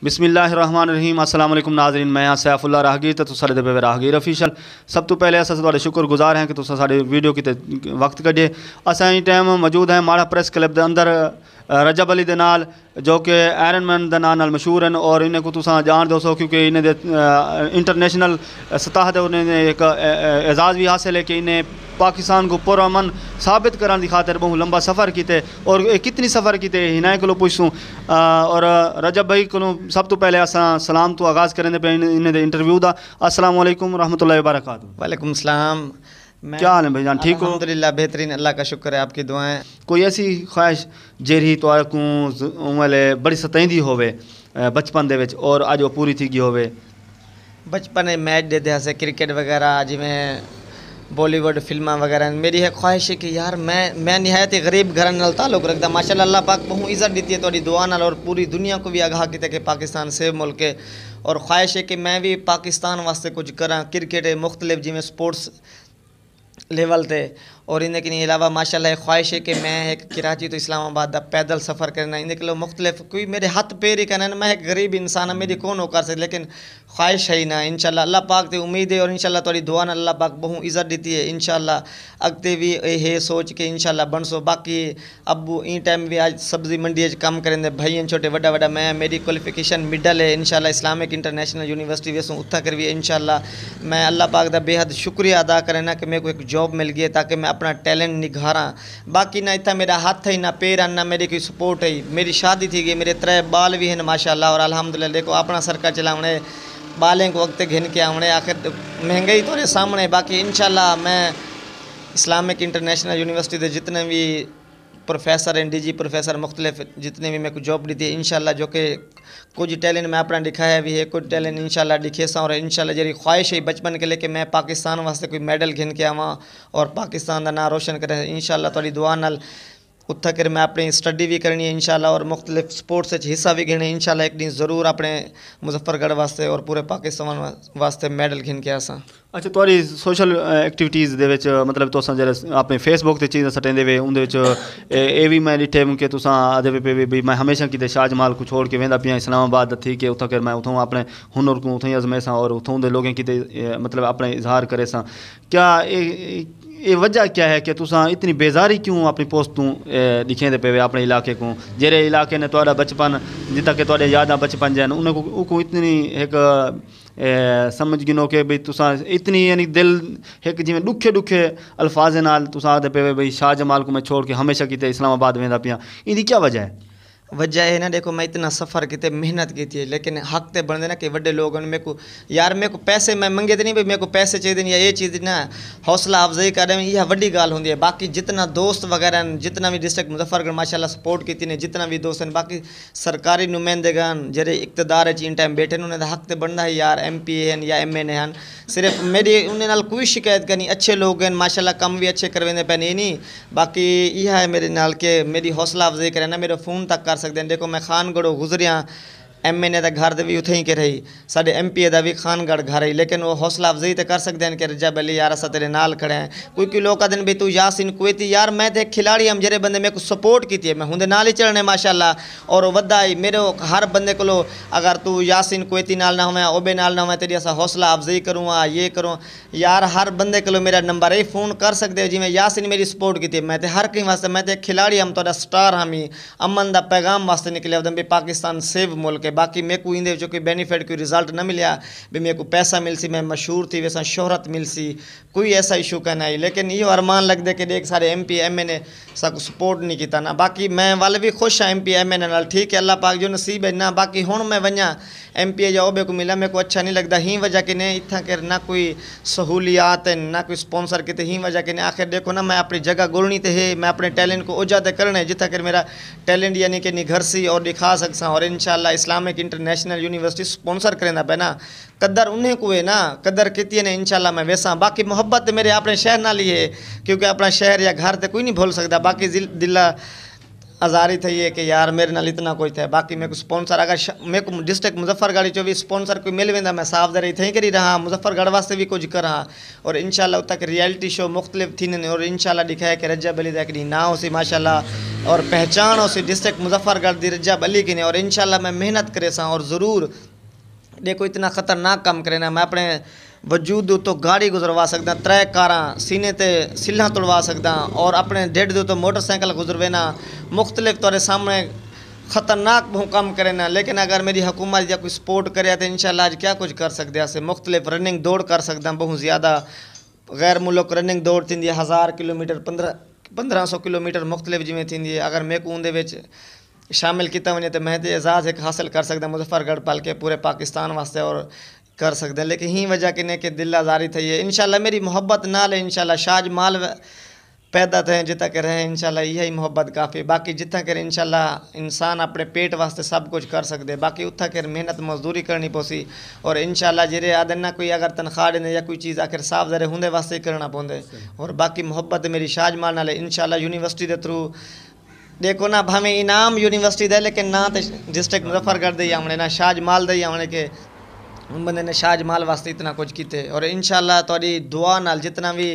बिस्मिल्लाहिर्रहमानिर्रहीम। अस्सलाम वालेकुम नाज़रीन, मैं हाँ सैफुल्ला राहगीर तो सारे दे पे राहगीर ऑफिशियल। सब तो पहले अस तुहाडे शुक्रगुजार हैं कि तुस साडे वीडियो किते वक्त कढे। असां इस टाइम मौजूद हैं माड़ा प्रेस क्लब के अंदर रजब अली दे नाल, जो कि आयरन मैन के नाम नाल मशहूर हैं और इन्हें को तुसां जान दो सो क्योंकि इन्हें दे इंटरनेशनल सतह ते उन्हें एक एजाज़ भी हासिल है कि इन्हें पाकिस्तान को पुरअमन साबित कराने की खातिर बहुत लंबा सफ़र किते और कितनी सफ़र किते हिनाए को पूछूँ। और रजब भाई को सब तो पहले असां सलाम तो आगाज़ करें पे इन्हें दे इंटरव्यू दा। अस्सलाम वालेकुम रहमतुल्लाहि व बरकातहू। वालेकुम सलाम। क्या हाल है भाईजान, ठीक हो? अल्हम्दुलिल्लाह बेहतरीन, अल्लाह का शुक्र है, आपकी दुआएं। कोई ऐसी ख्वाहिश जेरी तो उमले बड़ी सताईंदी होवे बचपन दे विच और अज वो पूरी थी गई होवे? बचपन मैच देते हसे क्रिकेट वगैरह, जिमें बॉलीवुड फिल्मा वगैरह। मेरी है ख्वाहिश है कि यार मैं निहायत ही गरीब घर नाल ताल्लुक रखता। माशाल्लाह अल्लाह पाक बहुत इज़्ज़त दी है थोड़ी दुआ नाल और पूरी दुनिया को भी आगाह किया कि पाकिस्तान सेव मुल्क है। और ख्वाहिश है कि मैं भी पाकिस्तान वास्ते कुछ करा, क्रिकेट मुख्तलिफ जिमें स्पोर्ट्स लेवल ते। और इनके अलावा माशाल्लाह ख्वाहिश है कि मैं एक कराची तो इस्लामाबाद दा पैदल सफ़र करना। इनके लिए मुख्तलिफ कोई मेरे हाथ पैर ही करना, मैं एक गरीब इंसान, मेरी कौन हो कर सकते, लेकिन ख्वाहिश है ही ना। इंशाल्लाह अल्लाह पाक ते उम्मीद है और इंशाल्लाह थोड़ी दुआ ना अल्लाह पाक बहुत इज़्ज़त दी है। इंशाल्लाह अगते भी ये सोच के इंशाल्लाह बन सो। बाकी अबू ई टाइम भी आज सब्जी मंडी कम करें भाई छोटे वड्डा वड्डा। मैं मेरी क्वालिफिकेशन मिडल है इंशाल्लाह इस्लामिक इंटरनेशनल यूनिवर्सिटी वेसों उत्था कर भी इंशाल्लाह। मैं अल्लाह पाक दा बेहद शुक्रिया अदा करना कि मेरे को एक जॉब मिल गई है ताकि मैं अपना टैलेंट निखारा। बाकी ना इतना मेरा हाथ है ना पैर ना मेरी कोई सपोर्ट है। मेरी शादी थी गई, मेरे 3 बाल भी हैं माशाल्लाह। और अल्हम्दुलिल्लाह देखो अपना सरकार चलाने बालें को वक्त घिन के आने, आखिर महंगाई तो सामने। बाकी इंशाल्लाह मैं इस्लामिक इंटरनेशनल यूनिवर्सिटी के जितने भी प्रोफेसर हैं, डीजी प्रोफेसर मुख्तलिफ जितने भी मेरे को जॉब दी थी इंशाल्लाह, जो कि कुछ टैलेंट मैं अपना दिखाया भी है, कुछ टैलेंट इंशाल्लाह दिखे सा। और इंशाल्लाह जरी ख्वाहिश है बचपन के लिए कि मैं पाकिस्तान वास्ते कोई मेडल घिन के आवा और पाकिस्तान का नाम रोशन करें इंशाल्लाह। थोड़ी दुआ नाल उत्था कर मैं अपनी स्टडी भी करनी है इंशाल्लाह और मुख्तलिफ स्पोर्ट्स हिस्सा भी गिने इंशाल्लाह। एक दिन ज़रूर अपने मुजफ्फरगढ़ वास्ते और पूरे पाकिस्तान वास्ते मेडल घिन के आसा। अच्छा, थोड़ी सोशल एक्टिविटीज़ दे विच मतलब तुसां जेह्ड़े अपने फेसबुक ते चीज़ां सटेंदे वे उंदे विच ये भी मैं डिठे कि तुसां आदे पे भी मैं हमेशा किते शाहजमाल को छोड़ के वेंदा पिया इस्लामाबाद थी कि उत्थां कर मैं उत्थों अपने हुनर को उत्थों अजमे सा और उत्थों दे लोगें किते मतलब अपने इजहार करे सा। क्या ये वजह क्या है कि तुसां इतनी बेजारी क्यों अपनी पोस्ट तू दिखेंदे पे अपने इलाके को, जेरे इलाके ने तुहाडा बचपन जितना कि तुहाडे यादां बचपन जन उनको इतनी एक समझ गिनो कि भाई तुसां इतनी यानी दिल एक जिमें दुखे दुखे अल्फाज नाल तुसां आखदे पे भाई शाहजमाल को मैं छोड़ के हमेशा किते इस्लामाबाद वेंदा पिया, इहदी क्या वजह है? वजह है ना, देखो मैं इतना सफ़र किते मेहनत की थी, लेकिन हक ते बनते ना कि बड़े लोग मेरे को यार मेरे को पैसे मैं मंगे तो नहीं भाई मेरे को पैसे चाहिए या ये चीज़ ना हौसला अफजाई कर रहे हैं, यह वड्डी गाल होंगी है। बाकी जितना दोस्त वगैरह जितना भी डिस्ट्रिक्ट मुजफ्फरगढ़ माशाल्लाह सपोर्ट की ने जितना भी दोस्त हैं, बाकी सरकारी नुमाइंदेगान जेरे इकतदार इन टाइम बैठे उन्हें हक ते बनता है यार MP हैं या MN हैं। सिर्फ मेरी उन्हें नाल कोई शिकायत करनी, अच्छे लोग हैं माशाल्लाह, कम भी अच्छे करवेंदे पे नहीं। बाकी यह है मेरे नाल के मेरी हौसला अफजाई करे ना, मेरा फ़ोन तक कर सकते हैं। देखो मैं खानगढ़ों गुजरिया MN का घर भी उथे ही के रही, साढ़े MP का भी खानगढ़ घर है, लेकिन वो हौसला अफजाई तो कर सकते हैं कि रजब अली यार अस तेरे नाल खड़े हैं। कोई लोग कहते हैं भाई तू यासिन कुवैती, यार मैं तो एक खिलाड़ी हम जेरे बंदे मेरे को सपोर्ट की थी, मैं हुंदे नाल ही चलने माशाल्लाह। और वदा ही मेरे हर बंदे को अगर तू यासिन कुवैती नाल ना हो ओबे नाल ना हो तेरी असा हौसला अफजाई करूँ ये करूँ यार, हर बंदे को मेरा नंबर ही फ़ोन कर सकते हो जिमें यासिन मेरी सपोर्ट की थी। मैं तो हर कहीं वास्ते मैं तो एक खिलाड़ी हम तो स्टार हम ही अमन का पैगाम वास्ते निकले भी पाकिस्तान सेव मुल्क। बाकी मेरे को इंदे जो कोई बेनीफिट कोई रिजल्ट न मिलया भी मेरे को पैसा मिलसी मैं मशहूर थी वैसा शोहरत मिलसी, कोई ऐसा इशू का नहीं। लेकिन ये अरमान लग दे कि देख सारे MP MN सा सपोर्ट नहीं किया ना। बाकी मैं वाले भी खुश हाँ MP MN नाल, ठीक है अल्लाह पाक जो नसीब है ना। बाकी हुण मैं वन्या MP या ओबे को मिला मेरे को अच्छा नहीं लगता, ही वजह कि ने इतना कर ना कोई सहूलियात है ना कोई स्पॉन्सर किते, ही वजह कि ने आखिर देखो ना मैं अपनी जगह गुलनी तो है, मैं अपने टैलेंट को उजागर करना है जितना कर मेरा टैलेंट यानी कि निघरसी और दिखा सकसा। और इंशाल्लाह इस्लामिक इंटरनेशनल यूनिवर्सिटी स्पॉन्सर करेंदा पे ना, कदर उन्हें को है ना, कदर की ने इंशाल्लाह मैं वैसा। बाकी मोहब्बत मेरे अपने शहर नाल ही है क्योंकि अपना शहर या घर तो कोई नहीं भूल सकता। बाकी दिल्ला आज़ारी थी है कि यार मेरे नाल इतना कुछ है। बाकी मेरे को स्पॉन्सर अगर मेरे को डिस्ट्रिक्ट मुजफ्फरगढ़ चो भी स्पॉन्सर कोई मिल वेंदा मैं साफ दरी थी करी रहा मुजफ्फरगढ़ वास्ते भी कुछ करा और इंशाल्लाह तक रियलिटी शो मुख्तलिफ थी और इंशाल्लाह दिखाए कि रजब अली दी ना उसी माशाल्लाह और पहचान उसी डिस्ट्रिक्ट मुजफ्फरगढ़ दी रजब अली की ने और इंशाल्लाह मैं मेहनत करे सा और ज़रूर देखो इतना ख़तरनाक काम करे ना मैं अपने वजूद तो गाड़ी गुजरवा सकदा 3 कारां सीने ते सिल्ला तोड़वा सकदा और अपने डेढ़ तो मोटरसाइकिल गुजरवे ना मुख्तलिफ तौर सामने ख़तरनाक बहु काम करे ना। लेकिन अगर मेरी हुकूमत या कोई सपोर्ट करे तो इंशाल्लाह आज क्या कुछ कर सकते हैं मुख्तलिफ रनिंग दौड़ कर सकदा बहुत ज़्यादा गैर मुल्क रनिंग दौड़ थी 1000 किलोमीटर 1500 किलोमीटर मुख्तलिफ जिमें थी अगर मैं को उनदे विच शामिल किया वने तो मैं तो एजाज़ एक हासिल कर सकदा मुजफ्फरगढ़ पाल के पूरे पाकिस्तान वास्ते और कर सकते हैं। लेकिन ही वजह कि के दिल आज़ारी थी है इंशाल्लाह मेरी मोहब्बत नाल इंशाल्लाह शाज माल पैदा थे जितना के रहे इंशाल्लाह यही मोहब्बत काफ़ी बाकी जितना कर इंशाल्लाह इंसान अपने पेट वास्ते सब कुछ कर सकते बाकी उतना कर मेहनत मजदूरी करनी पोसी और इंशाल्लाह जेरे आदन ना कोई अगर तनख्वाह देने या कोई चीज़ आखिर साफ जरे होंदे वास्ते ही करना पौंदे और बाकी मोहब्बत मेरी शाज माल नाल इंशाल्लाह यूनिवर्सिटी के थ्रू देखो ना भावें इनाम यूनिवर्सिटी दे लेकिन ना तो डिस्ट्रिक्ट मुजफ्फरगढ़ दे आने ना शाज माल दे आने के बंदे ने शाज माल वास्ते इतना कुछ किते और इंशाल्लाह तुहाडी दुआ नाल जितना भी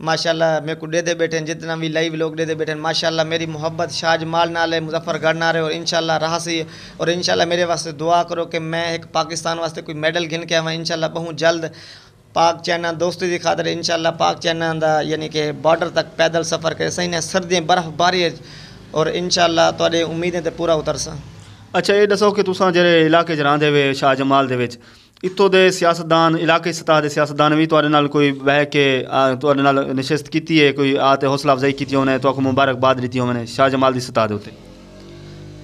माशाल्लाह मेरे को दे दे बैठे जितना भी लाइव लोग दे दे बैठे माशाल्लाह मेरी मोहब्बत शाज माल नाल है मुजफ्फरगढ़ नाल है और इंशाल्लाह रहा सी और इंशाल्लाह मेरे वास्ते दुआ करो कि मैं एक पाकिस्तान वास्ते कोई मेडल गिन के आवां इंशाल्लाह बहुत जल्द पाक चाइना दोस्ती की खातर इंशाल्लाह पाक चाइना दा यानी कि बॉर्डर तक पैदल सफ़र करे सही ने सर्दियाँ बर्फबारी और इंशाल्लाह तुहाडे उम्मीदें ते पूरा उतरसा। अच्छा ये दसो कि तुसां जेरे इलाके च रहिंदे वे शाहजमाल दे विच इत्थों दे सियासतदान इलाके सतह के सियासतदान भी तुहाडे नाल कोई बह के तुहाडे नाल निशस्त कीती है कोई आते हौसला अफजाई की उन्हें तो मुबारकबाद दी उन्हें शाहजमाल की सतह के उत्ते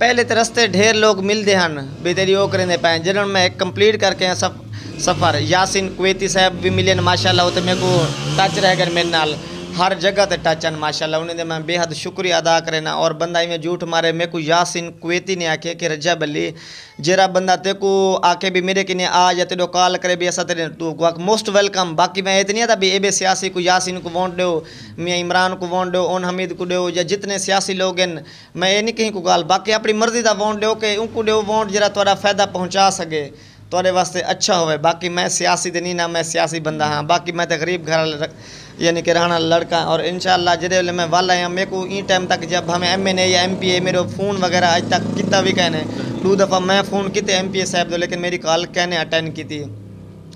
पहले तो रस्ते ढेर लोग मिलते हैं बेतेरी वो करेंदे पे जिन्होंने मैं कंप्लीट करके सब सफ़र यासिन कुवैती साहब भी मिले माशाल्लाह वो तो मेरे को टच रह गए मेरे नाल हर जगह ते टच हैं माशाल्लाह उन्हें मैं बेहद शुक्रिया अदा करेना और बंदा इवें झूठ मारे मेरे को यासिन कुवैती ने आखे कि रजब अली जेरा बंदा ते को आके भी मेरे किने आ या तेरे कॉल करे भी ऐसा तेरे तू मोस्ट वेलकम बाकी मैं इतनी था भी ए सियासी को यासिन को वोट दो मियाँ इमरान को वोट दो ओन हमीद को दो या जितने सियासी लोग हैं मैं ये नहीं कहीं को गाल बाकी अपनी मर्जी का वोट दो कि उनको दो वोट जरा थोड़ा फ़ायदा पहुँचा सके थोड़े वास्ते अच्छा होवे बाकी मैं सियासी तो नहीं ना मैं सियासी बंदा हाँ बाकी मैं तो गरीब घर यानी कि रहना लड़का और इंशाल्लाह जदे मैं वाला आया मेरे को ई टाइम तक जब हमें MNA या MPA मेरे फ़ोन वगैरह आज तक कितना भी कहने 2 दफ़ा मैं फ़ोन किए MPA साहब दो लेकिन मेरी कॉल कहने अटेंड की थी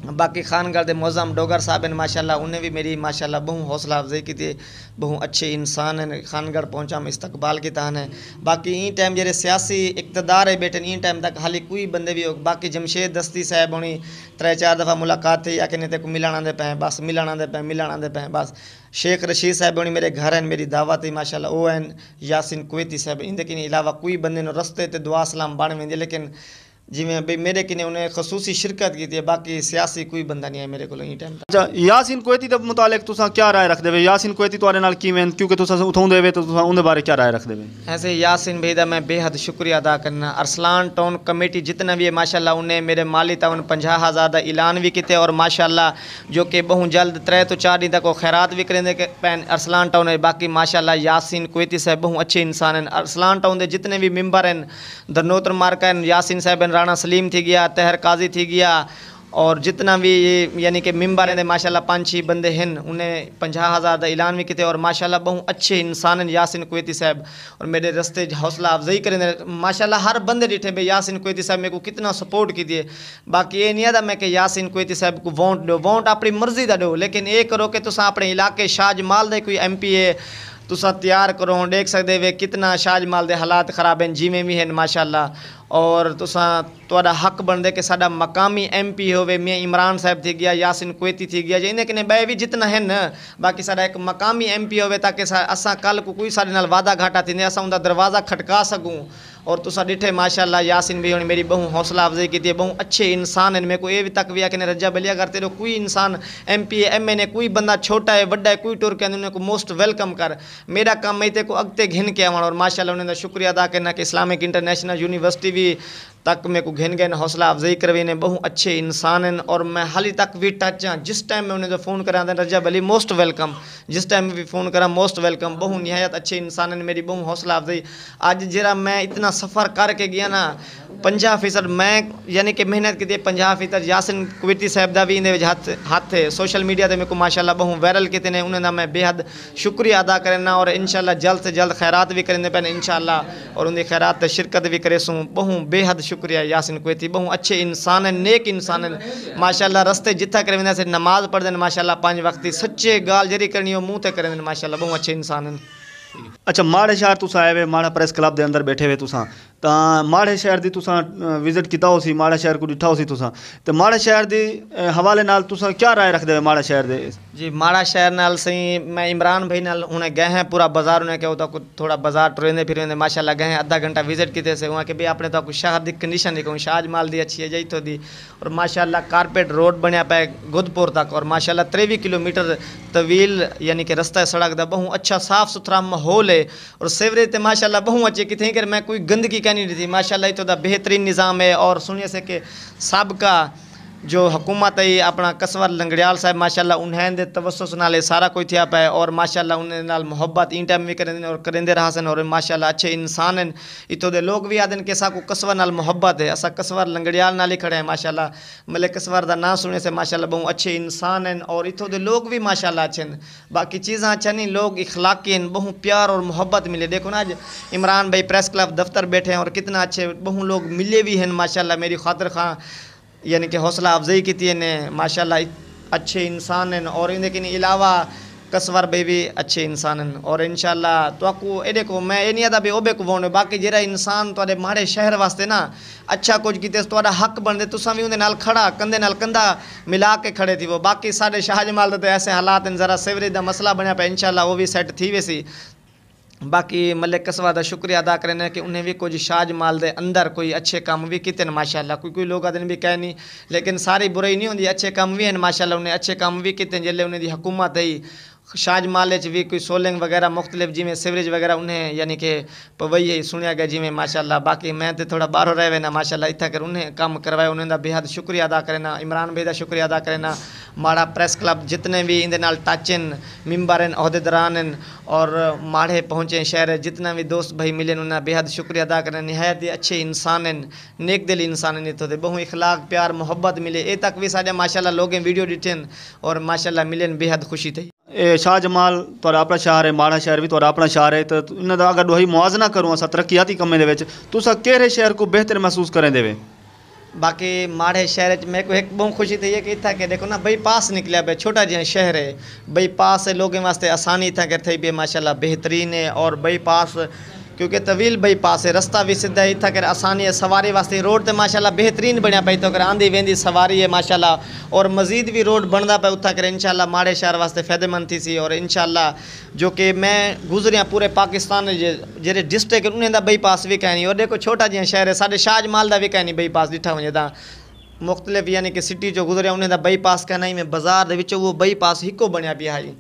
बाकी खानगढ़ दे मौज़म डोगर साहब हैं माशाल्लाह उन्हें भी मेरी माशाल्लाह बहुत हौसला अफजाई की थी बहुत अच्छे इंसान हैं खानगढ़ पहुँचा में इस्तकबाल की तान है बाकी ई टाइम जेरे सियासी इक़्तिदार है बैठे ई टाइम तक हाली कोई बंदे भी हो बाकी जमशेद दस्ती साहब होनी 3-4 दफ़ा मुलाकात थी या कि को मिलाना दे पे बस मिलाना दे पे बस शेख रशीद साहब होनी मेरे घर हैं मेरी दावत ही माशाल्लाह वो हैं यासिन कुवैती साहब इनके अलावा कोई बंदे ने रस्ते ते दुआ सलाम बन वेंदी लेकिन जिमें भाई मेरे किने उन्हें खसूसी शिरकत की थी बाकी सियासी कोई बंदा नहीं है मेरे को टाइम। अच्छा यासिन कुवैती के मुतालिक तुसां क्या राय रखते हो यासिन कुवैती तुहाडे नाल किवें क्योंकि तुसां उठाउंदे वे तो तुसां उनके बारे क्या राय रखते हो? ऐसे यासिन भाई दा मैं बेहद शुक्रिया अदा करना अरसलान टाउन कमेटी जितना भी है माशाल्लाह उन्हें मेरे माली तावन 50,000 का ऐलान भी किए और माशाल्लाह जो कि बहुत जल्द 3 तो 4 दिन तक वो खैरात भी करेंगे पैन अरसलान टाउन है बाकी माशाल्लाह यासिन कुवैती साहब बहुत अच्छे इंसान हैं अरसलान टाउन के जितने भी मेंबर हैं धरनोत्र मार्का यासिन साहब राणा सलीम थी गया तहर काजी थी गया और जितना भी यानी कि मेंबर हैं माशाल्लाह 5-6 बंदे हैं उन्हें 50,000 का ऐलान भी किए और माशाल्लाह बहुत अच्छे इंसान हैं यासिन कुवैती साहब और मेरे रस्ते हौसला अफजाई करें माशाल्लाह हर बंदे डिठे भाई यासिन कुवैती साहब मेरे को कितना सपोर्ट की दिए बाकी ये नहीं था मैं कि यासिन कुवैती साहब को वोट दो वोट अपनी मर्जी का दो लेकिन ये करो कि तुम अपने इलाके शाहजमाल दे कोई MPA तुसा तैयार करो देख सकते वे कितना शाहजमाल दे हालात ख़राब हैं जिमें भी हैं माशाल्लाह और तुसा तुहाडा हक बनदे कि साडा मकामी MP होवे मियाँ इमरान साहब थी गया यासिन कुवैती थी गया इन्हें किने बे भी जितना है न बाकी साडा एक मकामी MP होवे ताकि असां कल को कोई साडे नाल वादा घाटा थींदे असां उनका दरवाज़ा खटका सकूँ और तुसा डिठे माशाल्लाह यासिन भी मेरी बहुत हौसला अफजाई की बहुत अच्छे इंसान हैं मेरे को ये भी तक भी आके रजा बलिया करते रहो कोई इंसान MPA MNA कोई बंदा छोटा है बड़ा है कोई टुर के उन्हें को मोस्ट वेलकम कर मेरा काम मैं को अगते घिन के आवन और माशाल्लाह उन्हें शुक्रिया अदा करना कि इस्लामिक इंटरनेशनल यूनिवर्सिटी भी तक मेरे को घिन गए हौसला अफजाई करवे ने बहु अच्छे इंसान हैं और मैं हाली तक भी टच हाँ जिस टाइम मैं उन्हें जो फ़ोन करा रजब अली मोस्ट वेलकम जिस टाइम भी फ़ोन करा मोस्ट वेलकम बहु निहायत अच्छे इंसान हैं मेरी बहु हौसला अफजाई अज जरा मैं इतना सफ़र करके गया ना 50% मैं यानी कि मेहनत की 50% यासिन कुवैती साहब का भी इन हाथ है सोशल मीडिया मेरे को माशाल्लाह बहु वायरल किए ने उन्हें मैं बेहद शुक्रिया अदा करना और इंशाल्लाह जल्द से जल्द खैरात भी करेंगे पैन इंशाल्लाह और उनकी खैरात शिरकत भी करे सूँ बहु बेहद शुक्रिया यासिन कुवैती बहु अच्छे इंसान हैं नेक इंसान हैं माशाल्लाह रस्ते जिथा करे वेंदा से नमाज पढ़ दें माशाल्लाह 5 वक्त सच्चे गाल जरी करनी हो मुँह ते करें माशाल्लाह बहु अच्छे इंसान हैं। अच्छा माड़े शहर तुसा आए वे माड़ा प्रेस क्लब के अंदर बैठे हुए तुसा तो माड़े शहर की तुसा विजिट किया हो सी माड़े शहर को डिठा हो सी तुसा तो माड़े शहर के हवाले नाल तुसा क्या राय रखते हो माड़े शहर दे जी माड़ा शहर नाल सही मैं इमरान भाई नाल उन्हें गए हैं पूरा बाजार उन्हें क्या होता कुछ थोड़ा बाजार टुरेंदे फिरेंदे माशाल्लाह गए हैं आधा घंटा विजिट किए से वहाँ के भी आपने तो कुछ शहर की कंडीशन नहीं कहूँ शाज माल दी अच्छी है जई तो दी और माशाल्लाह कारपेट रोड बनया पे गुदपुर तक और माशाल्लाह 23 किलोमीटर तवील यानी कि रास्ता सड़क का बहु अच्छा साफ सुथरा माहौल है और सेवरेज तो माशाल्लाह बहु अच्छे कितने कर मैं कोई गंदगी कहनी नहीं थी माशाल्लाह तो बेहतरीन निज़ाम है और सुनिए से कि सबका जो हुकूमत है अपना कसवर लंगड़ियाल साहब माशाल्लाह उन्हें दे तवस्सुस नाल सारा कोई थिया पाए और माशाल्लाह उन्हें नाल मोहब्बत इन टाइम भी करें और करेंदे रहा सन और माशाल्लाह अच्छे इंसान हैं इतो दे लोग भी आदन के साकू कसवर नाल मोहब्बत है असा कसवर लंगड़ियाल नाल ही खड़े हैं माशाल्लाह मले कसवर का नाम सुनने से माशाल्लाह बहु अच्छे इंसान हैं और इतो दे लोग भी माशाल्लाह अच्छे हैं बाकी चीज़ें अच्छा नहीं लोग इखलाकी हैं बहु प्यार और मोहब्बत मिले देखो ना आज इमरान भाई प्रेस क्लब दफ्तर बैठे हैं और कितना अच्छे बहु लोग मिले भी हैं माशाल्लाह मेरी खातिर खां यानी कि हौसला अफजाई की ने माशाल्लाह अच्छे इंसान हैं और इनके अलावा कसवर भाई भी अच्छे इंसान हैं और इंशाल्लाह तो आपको ए देखो मैं ये नहीं आता भी ओबे को वोने बाकी जरा इंसान तो माड़े शहर वास्ते ना अच्छा कुछ किते तो हक बनते तुसा भी उन्हें नाल खड़ा कंधे नाल कंधा मिला के खड़े थी वो बाकी साढ़े शाहजमाल तो ऐसे हालात हैं जरा सेवरेज का मसला बनया पे इंशाल्लाह वो भी सेट थी वैसी बाकी मलिक कसवा का शुक्रिया अदा करें कि उन्हें भी कुछ शाज माल दे अंदर कोई अच्छे काम भी किए माशाल्लाह कोई लोग आदि भी कह नहीं लेकिन सारी बुराई नहीं होंगी अच्छे काम भी हैं माशाल्लाह उन्हें अच्छे काम भी किए जिले उन्हें हुकूमत है शाज माले भी कोई सोलिंग वगैरह मुख्तलिफ जिमें सीवरेज वगैरह उन्हें यानी कि पवई है सुनिया गया जिमें माशाल्लाह बाकी मैं तो थोड़ा बाहरों रह वे ना माशाल्लाह इतना कर उन्हें काम करवाए उन्हें बेहद शुक्रिया अदा करना इमरान भाई का शुक्रिया अदा करना माड़ा प्रेस क्लब जितने भी इंदे नाल टच हैं मिम्बर हैं अहदेदारान हैं और माड़े पहुँचे शहर जितना भी दोस्त भाई मिले उन्हें बेहद शुक्रिया अदा करना नहायत ही अच्छे इंसान हैं नेक दिल इंसान हैं तो बहु इखलाक प्यार मोहब्बत मिले ए तक भी साढ़े माशाल्लाह लोग वीडियो डिटेन और माशाल्लाह मिले बेहद खुशी थी शाहजमाल तुहाडा अपना शहर है माड़ा शहर भी तुहाडा अपना शहर है तो इन्हां दा अगर दोही मुआजना करूँ अस तरक्याती कम्में दे विच तुसां केड़े शहर को बेहतर महसूस करें देवे बाकी माड़े शहर मेरे को एक बहुत खुशी थी है कि इतना के देखो ना बाईपास निकलिया पे छोटा जिहा शहर है बाईपास है लोगों वास्ते आसानी इतना कर थी पे माशाल्लाह बेहतरीन है और बाईपास क्योंकि तवील बाईपास है रास्ता भी सीधा इतना कर आसानी है सवारी वास्ते रोड तो माशाल्लाह बेहतरीन बनया पे तो कर आंधी वेंदी सवारी है माशाल्लाह और मजीद भी रोड बनता पे उतना कर इंशाल्लाह माड़े शहर वास्ते फ़ायदेमंद थी सी और इंशाल्लाह जो कि मैं गुजरिया पूरे पाकिस्तान जे डिस्ट्रिक्ट उन्हें दा बाईपास भी कहनी और देखो छोटा जिहा शहर है साढ़े शाहजमाल का भी कहनी बाईपास डिठा वजे तो मुख्तलिफ यानी कि सिटी जो गुजरिया उन्हें दा बाईपास कहना ही में बाजार दे वो बाईपास हिको बनया पिया है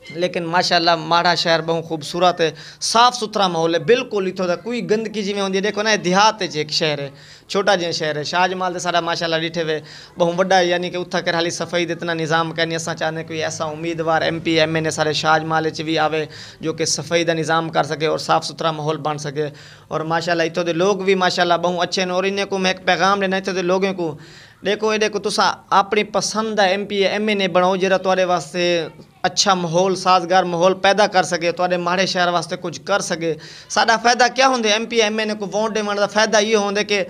लेकिन माशाल्लाह माड़ा शहर बहुत खूबसूरत है साफ सुथरा माहौल है बिल्कुल इतों कोई गंदगी जिमें होंगी देखो ना देहात एक शहर है छोटा जिहा शहर है शाहजमाल से सारा माशाल्लाह डिठे हुए बहुत बड़ा यानी कि उत्था कर हाली सफाई इतना निज़ाम करनी असा चाहते कोई ऐसा उम्मीदवार MP MN सारे शाहजमाल भी आवे जो कि सफाई का निज़ाम कर सके और साफ सुथरा माहौल बन सके और माशाल्लाह इतों लोग भी माशाल्लाह बहुत अच्छे हैं और इन्हें को मैं एक पैगाम देना इतों लोगों को देखो ये देखो तुसा अपनी पसंद है MP MN बनाओ जरा तुहाडे वास्ते अच्छा माहौल साजगार माहौल पैदा कर सके तुहाडे माड़े शहर वास्ते कुछ कर सके साडा फ़ायदा क्या होंगे MP MN को वोट देने का फ़ायदा ये होंगे कि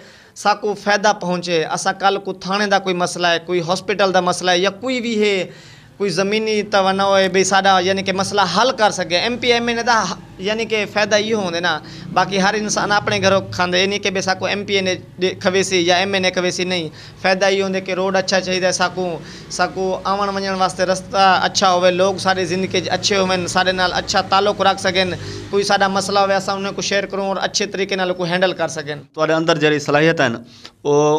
साकू फ़ायदा पहुँचे असा कल को थाने का कोई मसला है कोई हॉस्पिटल का मसला है या कोई भी है कोई ज़मीनी तवन्ना है भाई साडा यानी कि मसला हल कर सके MP MN का यानी कि फ़ायदा ये होंगे ना बाकी हर इंसान अपने घरों खाते नहीं कि साकू MP ने खवेसी या MN खवेसी नहीं फ़ायदा ये होंगे कि रोड अच्छा चाहिए साकू आवन वजन वास्ते रास्ता अच्छा होवे लोग सारी ज़िंदगी अच्छे होवन सारे नाल अच्छा ताल्लुक रख सकें कोई साडा मसला हो असा उन्हें को शेयर करूँ और अच्छे तरीके नाल को हैंडल कर सकें तुहाडे अंदर जिहड़ी सलाहियत है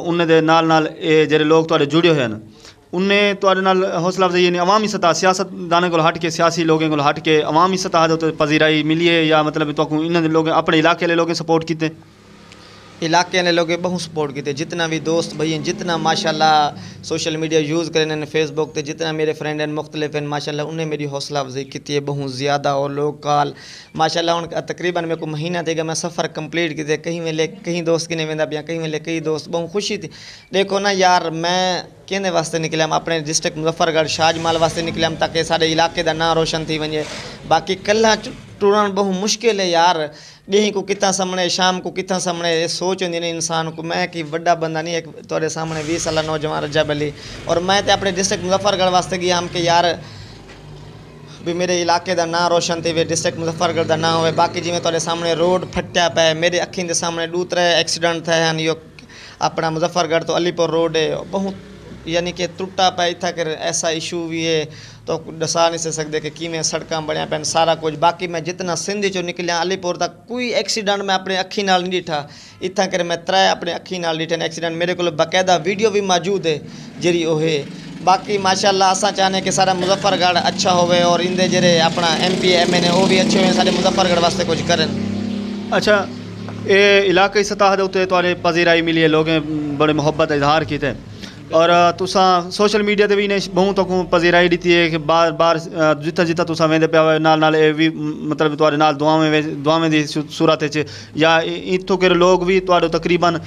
उन्हें दे नाल जिहड़े लोग तुहाडे जुड़े हुए हैं उन्हें तुहाडे नाल हौसला अफजाई यानी अवामी सतह सियासतदानों को हट के सियासी लोगों को हट के अवामी सतह तो पजीराई मिली है या मतलब तो इन्होंने लोग अपने इलाके वाले लोग सपोर्ट किते इलाके ने लोग बहुत सपोर्ट किए, जितना भी दोस्त भाई हैं, जितना माशाल्लाह सोशल मीडिया यूज़ करें फेसबुक पे, जितना मेरे फ्रेंड हैं मुख्तलिफ हैं माशाल्लाह, उन्हें मेरी हौसला अफजाई की है बहुत ज़्यादा। और लोग कॉल माशाल्लाह उनका तकरीबन मेरे को महीना देगा मैं सफ़र कंप्लीट किए, कहीं मिले कहीं दोस्त की नहीं वेंदा पिया, कहीं मिले कई दोस्त, बहुत खुशी थी। देखो ना यार, मैं कहने वास्ते निकलिया अपने डिस्ट्रिक्ट मुजफ्फरगढ़ शाजमाल वास्ते निकलिया ताकि सारे इलाके का नाम रोशन थी वजे। बाकी कल्ला टुरण बहुत मुश्किल है यार, ॾींहं को कितना सामने शाम को कितना सामने, ये सोच होंगी नहीं इंसान को। मैं कि बड़ा बंदा नहीं, एक तेरे सामने 20 साल नौजवान रजब अली, और मैं तो अपने डिस्ट्रिक्ट मुजफ्फरगढ़ वास्ते गया हम कि यार भी मेरे इलाके का नाम रोशन थे, डिस्ट्रिक्ट मुजफ्फरगढ़ का नाम हो। बाकी जिमें तेरे सामने रोड फटिया पे, मेरे अखीं के सामने दूसरे एक्सीडेंट थे हैं, यो अपना मुजफ्फरगढ़ तो अलीपुर रोड है बहुत यानी कि टुटा पे, इतना कर ऐसा इशू भी है तो दसा नहीं सकते कि किमें सड़क बनिया पैन सारा कुछ। बाकी मैं जितना सिंध चो निकलिया अलीपुर तक कोई एक्सीडेंट मैं अपने अखी नाल नहीं डिठा, इतना कर मैं 3 अपने अखी नाल डिठे एक्सीडेंट, मेरे को बाकायदा वीडियो भी मौजूद है जी वो है। बाकी माशाल्लाह असा चाहने कि सारा मुजफ्फरगढ़ अच्छा होवे और इंदे जरे अपना MP MN वो भी अच्छे हुए, सारे मुजफ्फरगढ़ वास्ते कुछ करें। अच्छा, ये इलाके सतह के उत्ते तुहाडे पजीराई मिली है, लोगों बड़े मुहब्बत इजहार किए और तुसा सोशल मीडिया ते भी इन्हें बहुत तो पजीराई दी है कि बार बार जिता जिता तुसा वेंदे पिया नाल नाल ये भी मतलब तुहाडे नाल दुआवें दी सूरत च या इत्थों के लोग भी तुहाडे तकरीबन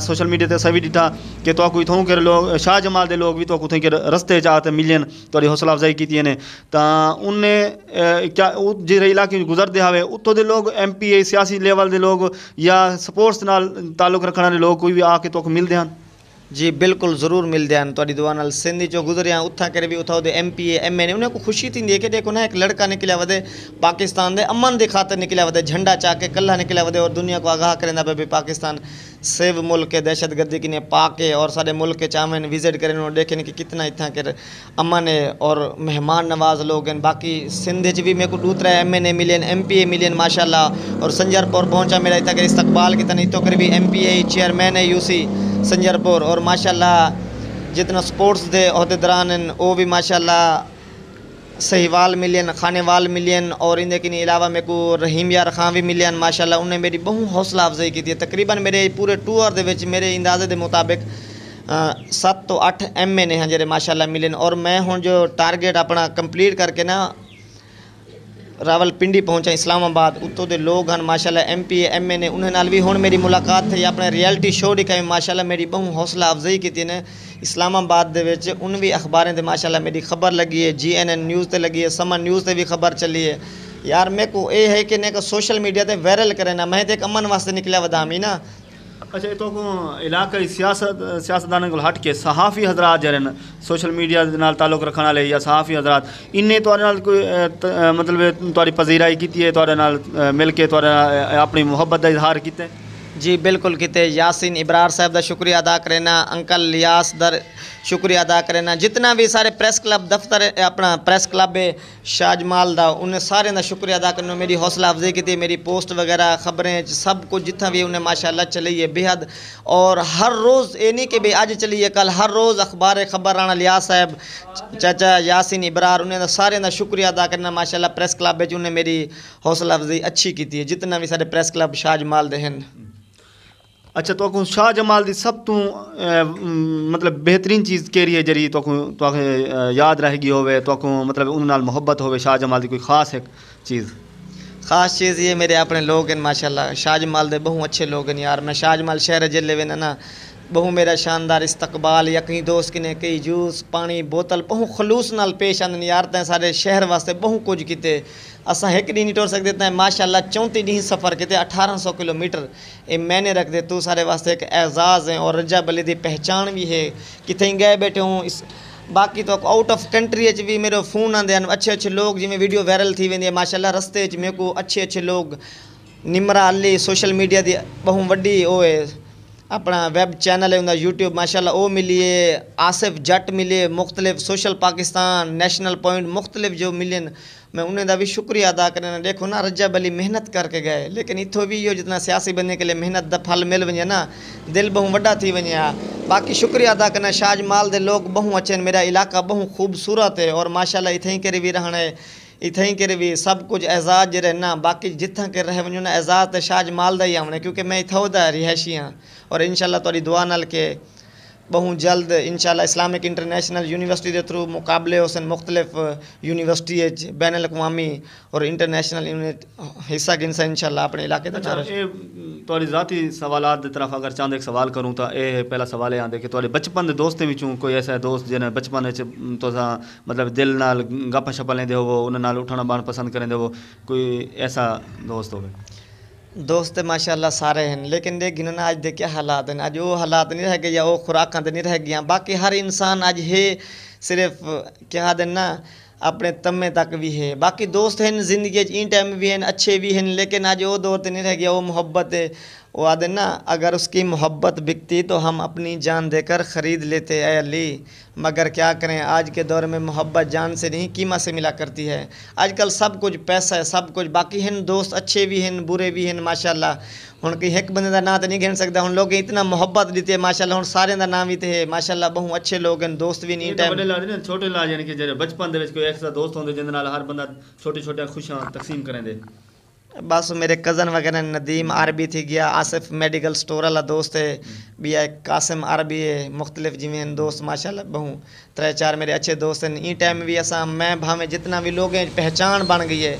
सोशल मीडिया ते सभी डिठा कि तो कोई इत्थों के लोग शाह जमाल दे लोग भी तो कुछ के रस्ते च आते मिलन तुहाडी हौसला अफजाई की ने तां उन्हें क्या जिहड़े इलाके गुजरदे आवे उत्थों दे लोग MP सियासी लेवल दे लोग या स्पोर्ट्स नाल ताल्लुक रखने वाले लोग कोई भी आके तो मिलते हैं? जी बिल्कुल ज़रूर मिलते हैं, तुहाडी दुआ नाल सिंध चो गुजरिया उथा करे भी उथा MP MN उन्हें को खुशी थी है कि देखो ना एक लड़का निकलिया वधे पाकिस्तान दे अमन के खातिर निकलिया वधे, झंडा चा के कल्ला निकलिया वधे और दुनिया को आगाह करेंदा पे भी पाकिस्तान सेव मुल्क के दहशत गर्दी की ने पाके और सारे मुल्क के चावें विजिट करें और देखें कि कितना इतना कर अमन है और मेहमान नवाज लोग हैं। बाकी सिंध च भी मेरे को 2-3 MN मिले MP मिले माशाल्लाह, और संजरपुर पहुंचा मेरा इतना कर इस्तकबाल कितना इतो कर भी MP चेयरमैन है UC संजरपुर, और माशाल्लाह जितना स्पोर्ट्स दे अहदेदारान हैं वो भी माशाल्लाह सहीवाल मिलियन खानेवाल मिलियन, और इनके के अलावा मेरे को रहीम यार खां भी मिलियन माशाल्लाह, उन्हें मेरी बहुत हौसला अफजाई की थी। तकरीबन मेरे पूरे टूर दे विच मेरे अंदाजे के मुताबिक 7 तो 8 MN हैं जेरे माशाल्लाह मिलन, और मैं हुण जो टारगेट अपना कंप्लीट करके ना रावलपिंडी पहुंचा इस्लामाबाद, उत्तों के लोग हैं माशाल्लाह MP MN उन्हें नाल भी हुण मेरी मुलाकात थी, अपने रियलिटी शो दिखाई माशाल्लाह मेरी बहुत हौसला अफजाई की ने इस्लामाबाद दे विच। उन भी अखबारें माशाल्लाह मेरी खबर लगी है, GNN न्यूज़ ते लगी है, समन न्यूज़ ते भी खबर चली है। यार मेरे को ये है कि ने सोशल मीडिया ते वायरल करे ना, मैं तो एक अमन वास्ते निकलिया वधामी ना। अच्छा, तो इलाके सियासतदान को हट के सहाफ़ी हजरात जरन सोशल मीडिया नाल ताल्लुक रखने वाले या सहाफ़ी हजरात इन्हें तुहाडे नाल कोई मतलब तुहाडी पजीराई की है, तुहाडे नाल मिल के तुहाडे अपनी मुहब्बत का इजहार किया? जी बिल्कुल किते, यासीन इब्रार साहब का शुक्रिया अदा करेना, अंकल लियास दर शुक्रिया अदा करेना, जितना भी सारे प्रेस क्लब दफ्तर अपना प्रेस क्लब है शाहजमाल दा उन्हें सारे का शुक्रिया अदा करना, मेरी हौसला अफजाई की, मेरी पोस्ट वगैरह खबरें सब कुछ जितना भी उन्हें माशाल्लाह चली है बेहद। और हर रोज़ ये नहीं कि भाई अज चली है कल, हर रोज़ अखबार खबर राना लियास साहब चाचा यासीन इब्रार उन्हें सारे का शुक्रिया अदा करना माशाल्लाह। प्रेस क्लब उन्हें मेरी हौसला अफजाई अच्छी की है, जितना भी सारे प्रेस क्लब शाहजमाल दे हैं। अच्छा, तो शाह जमाल की सब तो मतलब बेहतरीन चीज़ केरी है जरी तो याद रहेगी होवे तो मतलब उन नाल मोहब्बत होवे शाह जमाल की कोई ख़ास एक चीज़? ख़ास चीज़ ये मेरे अपने लोग हैं माशाल्लाह, शाह जमाल दे बहुत अच्छे लोग हैं यार। मैं शाह जमाल शहर जिले में ना बहु मेरा शानदार इस्तकबाल, या कहीं दोस्त की ने कई जूस पानी बोतल बहु खलूस नाल पेश आंदे यार। तैं सारे शहर वास्ते बहु कुछ किते, असा एक डी नहीं टोर सकते तैं माशाल्लाह 34 डी सफ़र किते 1800 किलोमीटर ये मैंने रख दे, तू सारे वास्ते एक एजाज़ है और रजब अली की पहचान भी है, कितें गए बैठे हूँ इस। बाकी तो आउट ऑफ कंट्री भी मेरे फोन आते हैं अच्छे अच्छे लोग, जिमें वीडियो वायरल थी वेंदी है माशाल्लाह। रस्ते मेरे को अच्छे अच्छे लोग निमरा अली सोशल मीडिया की बहु वड्डी वो है अपना वैब चैनल है उनका YouTube माशाल्लाह वो मिली है, आसिफ जट मिले मुख्तलिफ सोशल पाकिस्तान नेशनल पॉइंट मुख्तलिफ जो मिलन, मैं उन्हें दा भी शुक्रिया अदा करना। देखो ना रजब अली मेहनत करके गए, लेकिन इतो भी यो जितना सियासी बनने के लिए मेहनत दा फल मिल वजे ना दिल बहु वड्डा थी वजे। बाकी शुक्रिया अदा करना शाहजमाल दे लोग बहु अच्छे, मेरा इलाका बहु खूबसूरत है और माशाल्लाह इतें करे भी रहना है। इतें करे भी सब कुछ एजाज जे ना बाकी जिथा के रह वञो ना एजाज तो शाज माल दा ही आने क्योंकि मैं इथों दा रिहायशी हाँ और इंशाल्लाह तुहाडी दुआ नाल के बहुत जल्द इंशाल्लाह इस्लामिक इंटरनेशनल यूनिवर्सिटी के थ्रू मुकाबले हुसन मुख्तलिफ यूनिवर्सिटी बैन अवी और इंटरनेशनल यूनिट हिस्सा गिनसा इंशाल्लाह अपने इलाके का। थोड़ी जाती सवालात की तरफ अगर चाहते एक सवाल करूँ तो ये पहला सवाल ये आते कि थोड़े बचपन के दोस्तों विचों कोई ऐसा दोस्त जिन्हें बचपन तुसा मतलब दिल नाल गप शप लेंदे हो उन्हें उठना बहन पसंद करेंदे हो कोई ऐसा दोस्त हो? दोस्त माशाल्लाह सारे हैं लेकिन देख गिनो ना आज देख क्या हालात हैं आज वो हालात नहीं रह गए या वो खुराक तो नहीं रह गया बाकी हर इंसान आज है सिर्फ क्या दिन ना अपने तमे तक भी है बाकी दोस्त हैं ज़िंदगी इन टाइम भी हैं अच्छे भी हैं लेकिन आज वो दौर तो नहीं रह गया वो मोहब्बत है वो आदे ना अगर उसकी मोहब्बत बिकती तो हम अपनी जान देकर ख़रीद लेते ऐ अली मगर क्या करें आज के दौर में मोहब्बत जान से नहीं कीमत से मिला करती है। आजकल सब कुछ पैसा है सब कुछ बाकी हैं दोस्त अच्छे भी हैं बुरे भी हैं माशाल्लाह हुण कहीं एक बंदे का नाम तो नहीं गिन सकता हुण लोग इतना मोहब्बत दी है माशाल्लाह हुण सारे का नाम भी तो है माशाल्लाह बहुत अच्छे लोग हैं दोस्त भी नहीं टाइम छोटे लाज यानी कि बचपन कोई ऐसा दोस्त होंगे जिंदे नाल हर बंदा छोटे छोटे खुशियां तकसीम करेंदे बस मेरे कज़न वगैरह नदीम अरबी थी गया आसिफ मेडिकल स्टोर वाला दोस्त है बिया एक कासिम अरबी है मुख्तलिफ जिमें दोस्त माशाल्लाह बहु 3-4 मेरे अच्छे दोस्त हैं ई टाइम भी असा मैं भावें जितना भी लोग हैं पहचान बन गई है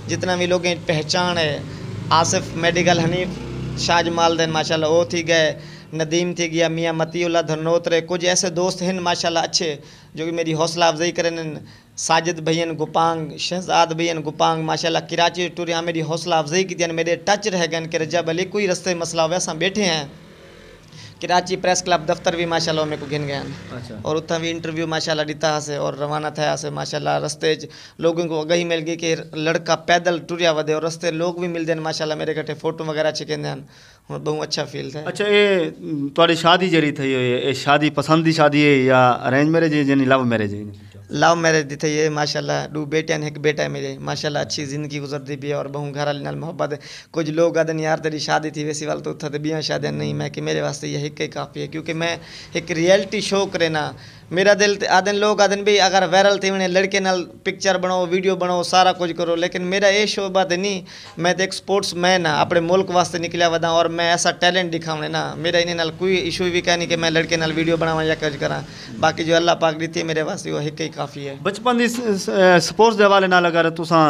जितना भी लोग हैं पहचान है आसिफ मेडिकल हनीफ शाजमालदन माशाल्लाह वो थी गए नदीम थी गया मियाँ मतीउल्लाह धनोत्रे कुछ ऐसे दोस्त हैं माशाल्लाह अच्छे जो कि मेरी हौसला अफजाई करें साजिद भैयन गुपांग शहजाद भैयन गुपांग माशाल्लाह कराची टूर यहाँ मेरी हौसला अफजाई की थी मेरे टच रह गए कि रजब अली कोई रस्ते मसला हुआ असां बैठे हैं कराची प्रेस क्लब दफ्तर भी माशाल्लाह मेरे को गिन गया और उतना भी इंटरव्यू माशाल्लाह दिता से और रवाना था से माशाल्लाह रस्ते लोगों को अगही मिल गई कि लड़का पैदल टुरिया वधे और रस्ते लोग भी मिलते हैं माशाल्लाह मेरे कटे फोटो वगैरह अच्छे कहते हैं और बहुत अच्छा फील था। अच्छा ये थोड़ी शादी जरी थी ये शादी पसंद की शादी है या अरेंज मैरिज है यानी लव मैरिज है? लव मैरिज दी थी ये माशाल्लाह 2 बेटे हैं 1 बेटा है मेरे माशाल्लाह अच्छी ज़िंदगी गुजरती भी है और बहु घर वाली नाल मोहब्बत है। कुछ लोग आदन यार तेरी शादी थी वैसी वाल तो उठा तो 20 शादियाँ नहीं मैं कि मेरे वास्ते यही ही काफ़ी है क्योंकि मैं एक रियलिटी शो करे ना मेरा दिल आदन लोग आदन भी अगर वायरल थे उन्हें लड़के नाल पिक्चर बनाओ वीडियो बनाओ सारा कुछ करो लेकिन मेरा ये शो बात नहीं मैं तो एक स्पोर्ट्स मैन हाँ अपने मुल्क वास्ते निकलिया वदा और मैं ऐसा टैलेंट दिखाऊँ ना मेरा इन्हें नाल कोई इशू भी कहनी कि मैं लड़के नाल वीडियो बनावा या कुछ करा बाकी जो अल्लाह पाक दी मेरे वास्ते वो एक ही काफ़ी है। बचपन की स्पोर्ट्स के हवाले नाल अगर तुसा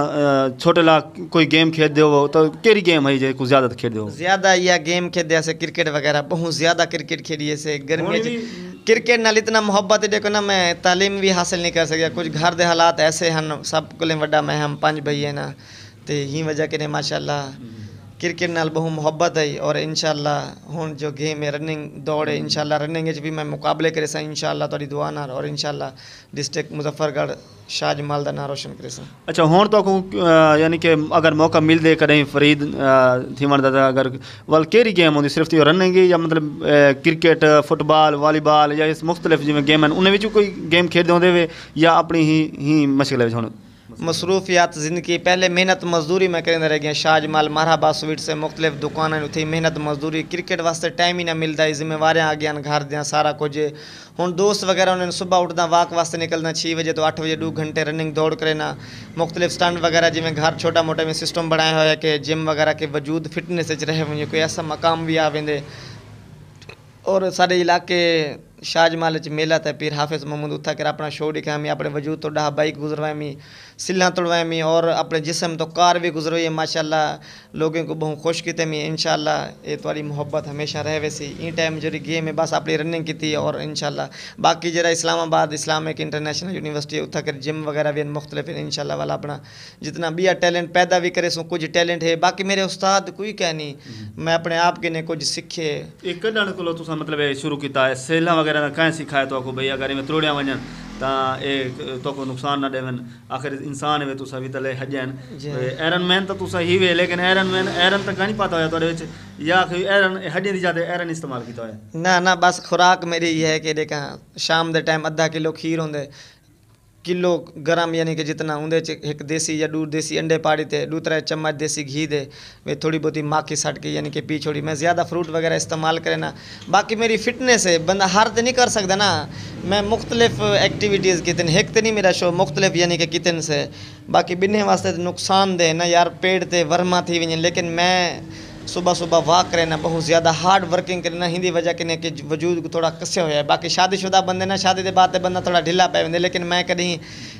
छोटे ला कोई गेम खेलते हो तो केड़ी गेम है जो कुछ ज़्यादा खेलते हो? ज़्यादा या गेम खेलते से क्रिकेट वगैरह बहुत ज़्यादा क्रिकेट खेलिए से गर्मी क्रिकेट नाल इतना मोहब्बत देखो ना मैं तालीम भी हासिल नहीं कर सकिया कुछ घर के हालात ऐसे हैं सब को वड्डा मैं हम 5 भाई है ना तो ही वजह के माशाल्लाह क्रिकेट नाल बहुत मोहब्बत है और इंशाल्लाह हुण जो गेम है रनिंग दौड़ है इंशाल्लाह रनिंग भी मैं मुकाबले करे सा इंशाल्लाह तुहाडी दुआ नाल और इंशाल्लाह डिस्ट्रिक्ट मुजफ्फरगढ़ शाहजमाल का नाम रोशन करे सा। अच्छा हुण तो यानी कि अगर मौका मिल दे कदें फरीद थीवण दा अगर वल केड़ी गेम होंदी सिर्फ तो रनिंग या मतलब क्रिकेट फुटबॉल वॉलीबॉल या इस मुख्तलिफ जिवें गेम हैं उन्हें विचों कोई गेम खेलदे होंदे वे या अपनी ही मशगल विच हुण मसरूफियात ज़िंदगी पहले मेहनत मजदूरी में करेंदे रह गए शाहजमाल मरहबा स्वीट से मुख्तलिफ दुकान थी मेहनत मजदूरी क्रिकेट वास्ते टाइम ही ना मिलता है जिम्मेवारियाँ आ गया घर दियाँ सारा कुछ हुण दोस्त वगैरह उन्होंने सुबह उठना वाक वास्ते निकलना 6 बजे तो 8 बजे 2 घंटे रनिंग दौड़ करना मुख्तलिफ स्टंट वगैरह जिमें घर छोटा मोटा में सिस्टम बनाया हुआ है कि जिम वगैरह के वजूद फिटनेस रहे वञे कोई ऐसा मकाम भी आ वेंदे और सारे इलाके शाहजमाल मेला था पीर हाफिज़ मोहम्मद उठा कर अपना शो दिखाया अपने वजूद तो 10 बाइक गुजरवाई सिल्ला तोड़वाई और अपने जिस्म तो कार भी गुजरवाई माशाल्लाह लोगों को बहुत खुश की मी इंशाल्लाह ये तुम्हारी मोहब्बत हमेशा रहे वैसी इन टाइम जो गेम है बस अपनी रनिंग की थी और इंशाल्लाह बाकी जरा इस्लामाबाद इस्लामिक इंटरनेशनल यूनिवर्सिटी उठा कर जिम वगैरह भी मुख्तलिफ इंशाल्लाह वाला अपना जितना भी टैलेंट पैदा भी करे सो कुछ टैलेंट है बाकी मेरे उस्ताद कोई क्या नहीं मैं अपने आप के ने कुछ सीखे एक कढ़ण को तुसा मतलब शुरू किया है सेला वगैरह कहीं सिखाया तो भाई अगर इवें त्रोड़िया वजन तो को नुकसान ना देवन आखिर इंसान है तुसा भी तले हजन आयरन मैन तो तुसा ही वे लेकिन आयरन मैन आयरन तक नहीं पता होया तोड़े विच या आयरन हड्डियां दी ज्यादा आयरन इस्तेमाल किया है ना बस खुराक मेरी ये है कि देखा शाम दे टाइम आधा किलो खीर होंदे किलो गरम यानी कि जितना उन्दे एक देसी या 2 देसी अंडे पाड़ी थे 2-3 चम्मच देसी घी दे वे थोड़ी बहुती माखी सट के यानी कि पी छोड़ी मैं ज़्यादा फ्रूट वगैरह इस्तेमाल करे ना बाकी मेरी फिटनेस है बंदा हर तो नहीं कर सकता ना मैं मुख्तलिफ एक्टिविटीज़ कितने एक तो नहीं मेरा शो मुख्तलिफ यानी कि कितने से बाक़ी ॿिन्ही वास्ते नुक़सानदेह न यार पेट ते वर्मा थी वञे, लेकिन मैं सुबह सुबह वॉक करे ना, बहुत ज़्यादा हार्ड वर्किंग करे ना, हिंदी वजह किने कि वजूद को थोड़ा कस्या हुआ है। बाकी शादीशुदा बंदे ना शादी के बाद बंदा थोड़ा ढिला पै वेंदे, लेकिन मैं कहीं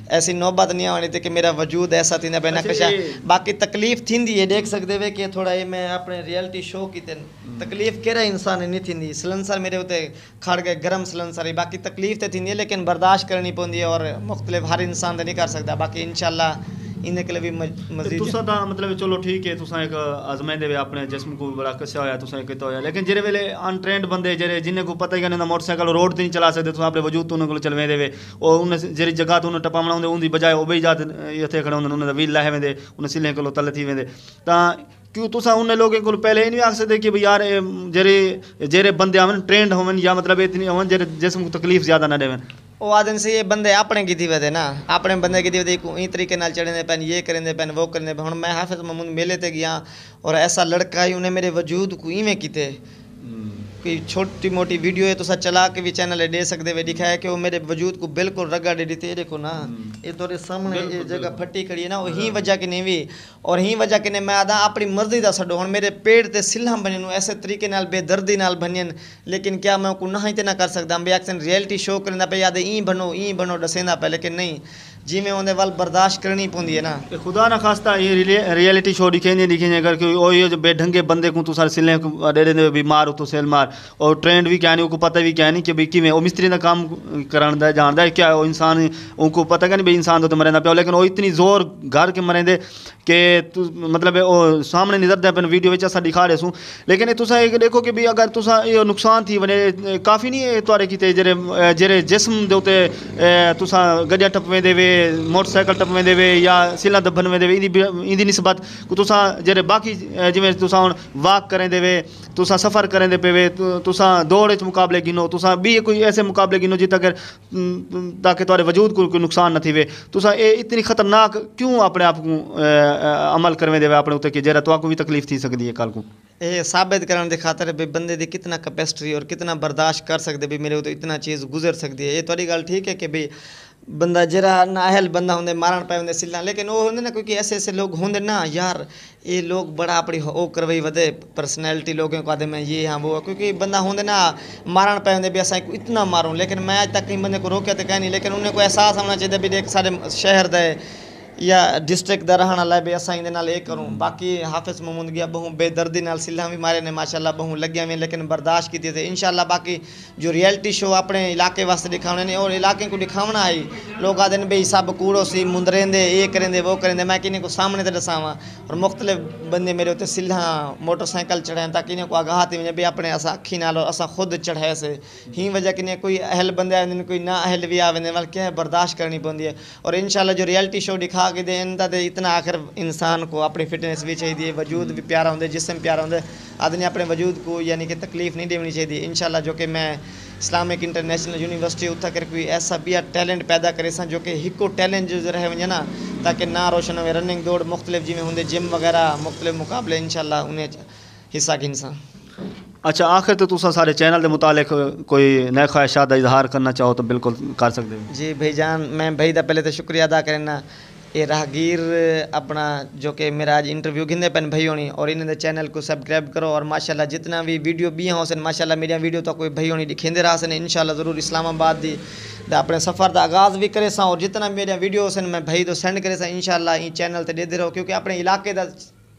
ऐसी नौबत नहीं आनी थी कि मेरा वजूद ऐसा थी ना ना कशा। बाकी तकलीफ़ थी है, देख सकते वे कि थोड़ा ये मैं अपने रियलिटी शो की तकलीफ़ कहिड़ा इंसान नहीं थी। सिलेंसर मेरे उते खड़ गए, गर्म सिलेंसर ही, बाकी तकलीफ़ तो थी है लेकिन बर्दाश्त करनी पवंदी है, और मुख्तलिफ हर इंसान तो नहीं कर सकता। बाकी इंशाल्लाह इन्हें के लिए भी मजीद मतलब चलो ठीक है, तुसा एक आजमाइंदे वे अपने जिस्म को बड़ा कस्या होया, तुसा किता होया, लेकिन जेरे वेले अनट्रेंड बंदे जेरे जिन्हें को पता ही नहीं मोटरसाइकिल रोड ते नहीं चला सकते, तुसा अपने वजूद तो उन्हें को चलवे देवे, और उन्हें जेरी जगह तो उन्हें टपावना होंदे उनकी बजाय वो भी जात इत्थे खड़े होंदे, उन्हें व्हील लाए वेंदे, उन्हें सिले कोलो तले थी वेंदे। तां क्यों तुसा उन्हें लोगों को पहले ये नहीं आख सकते कि भाई यार जेरे बंदे आवन ट्रेंड होवन, या मतलब इतनी होवन जेरे जिस्म को तकलीफ ज़्यादा ना देवन। वो आदन से ये बंदे अपने की थी वे ना, अपने बंदे की थी वे ई तरीके नाल चढ़ने पैन, ये करेंदे पैन, वो करेंदे पैन। हुण मैं हाफिज़ महमूद मेले ते गया और ऐसा लड़का ही उन्हें मेरे वजूद को इवें कीते, कोई छोटी मोटी वीडियो है तो सा चला के भी चैनल दे सकते वे, दिखाया कि वो मेरे वजूद को बिल्कुल रगड़ दी थी। देखो ना ये तोरे सामने ये जगह फटी खड़ी है ना, वो ही वजह की नहीं भी, और ही वजह की नहीं मैं आदा अपनी मर्जी का छो। हुण मेरे पेट ते सिल्ला बनन ऐसे तरीके नाल बेदर्दी नाल बनन, लेकिन क्या मैं को ना ही ते ना कर सकता। मैं एक्शन रियलिटी शो करना पे याद ई बनो दसेंदा पे, लेकिन नहीं जिमें उन्हें वाल बर्दाश्त करनी पौंदी है ना। खुदा ना खास्ता ये रियलिटी शो दिखेंगे अगर कोई ओ ये जो बेढंगे बंदे को तू सारे सिले दे दे भी मार तो सेल मार, और ट्रेंड भी क्या नहीं, उनको पता भी क्या नहीं कि भाई किमें वो मिस्त्री का काम कराना जानता है क्या, वो इंसान उनको पता क्या नहीं भाई इंसान तो मरेंदा पे, लेकिन वो इतनी जोर घर के मरेंदे कि तू मतलब वो सामने निजरदा पे वीडियो विच असा दिखा रहे सूँ। लेकिन तुसा एक देखो कि भाई अगर तुसा ये नुकसान थी वने काफ़ी नहीं है तुआरे कीते जेरे जिस्म दे उते तुसा गड्डियां टपवें देवे, मोटरसाइकिल टपवें देवे या सिला दबन में देवे, इंदी निस्बत को तुसा जेरे बाकी जिमें तुसा हुण वॉक करें देवे, तुसा सफ़र करें दे पेवे, तुसा दौड़ च मुकाबले गिनो, तुसा भी कोई ऐसे मुकाबले गिनो जित अगर ताकि तुआरे वजूद को कोई नुकसान न थी। तुसा ये इतनी खतरनाक क्यों अपने आप को अमल करवे देवे अपने उत्ते कि जेरा तो भी तकलीफ थी सकती है कल को। ये साबित करने की खातर भी बंदे दी कितना कैपेसिटी और कितना बर्दाश्त कर सकते भी मेरे तो इतना चीज़ गुजर सकती है। ये थोड़ी गल ठीक है कि भाई बंदा जरा नाअहल बंदा होंगे मारण पे होंगे सिला, लेकिन वो होंगे ना क्योंकि ऐसे ऐसे लोग होंगे ना यार, ये लोग बड़ा अपनी वो करवाई वधे पर्सनैलिटी लोगों को आदे मैं ये हाँ वो, क्योंकि बंदा होंगे ना मारण पे होंगे भी असा को इतना मारूँ, लेकिन मैं आज तक कहीं बंदे को रोकया तो कह नहीं, लेकिन उन्हें को एहसास होना चाहिए भी देख सारे शहर दे या डिस्ट्रिक्ट का रहने वाला भी असा इन ये करूँ। बाकी हाफिज़ महमूद गया बहु बेदर्दी नाल सिला भी मारे ने माशाल्लाह बहु लग्या में, लेकिन बर्दाश्त की थे इंशाल्लाह। बाकी जो रियलिटी शो अपने इलाके वास्ते दिखाने ने और इलाके को दिखावना आई, लोग आते भाई सब कूड़ो सी मुंदरेंदे ये करेंदे वो करेंदे, मैं किन्हीं को सामने तो दसावा और मुख्तलिफ बंदे मेरे उत्ते सिला मोटरसाइकिल चढ़ाएं ताकि इन्हें को आगाह थी वजे भी अपने असा अखी नाल असा खुद चढ़ाए से ही वजह कि कोई अहल बंदे आते कोई ना अहल भी आवे वाल क्या बर्दाश्त करनी पौंदी है। और इंशाल्लाह जो रियलिटी शो दिखा के देन ते इतना आखिर इंसान को अपनी फिटनेस भी चाहिए, वजूद भी प्यारा होंगे, जिसम प्यारा होंगे, आदमी अपने वजूद को यानी कि तकलीफ नहीं देनी चाहिए इंशाल्लाह। जो कि मैं इस्लामिक इंटरनेशनल यूनिवर्सिटी उतना कर कोई ऐसा भी टैलेंट पैदा करे सा जो कि हिको टैलेंट जो रहे वजे ना, ताकि ना रोशन हो रनिंग दौड़ मुख्तलिफ जिमें होंगे जिम वगैरह मुख्तलिफ मुकाबले इंशाल्लाह उन्हें हिस्सा गिनसा। अच्छा आखिर तो तुसा सारे चैनल के मुतालिक कोई नए ख्वाहिशात का इजहार करना चाहो तो बिल्कुल कर सकते हो। जी भाईजान, मैं भाई का पहले तो शुक्रिया अदा करना, ये राहगीर अपना जो कि मेरा आज इंटरव्यू गिंदे पैन भाई होनी, और इन्हें चैनल को सब्सक्राइब करो, और माशाल्लाह जितना भी वीडियो भी हो सन माशाल्लाह मेरी वीडियो तो कोई भाई होनी दिखेंदे रहा सन इंशाल्लाह ज़रूर इस्लामाबाद दी अपने सफ़र का आगाज़ भी करे सा, और जितना मेरा वीडियो सन मैं भाई तो सेंड करे सा इंशाल्लाह ई चैनल ते देते रहो, क्योंकि अपने इलाके का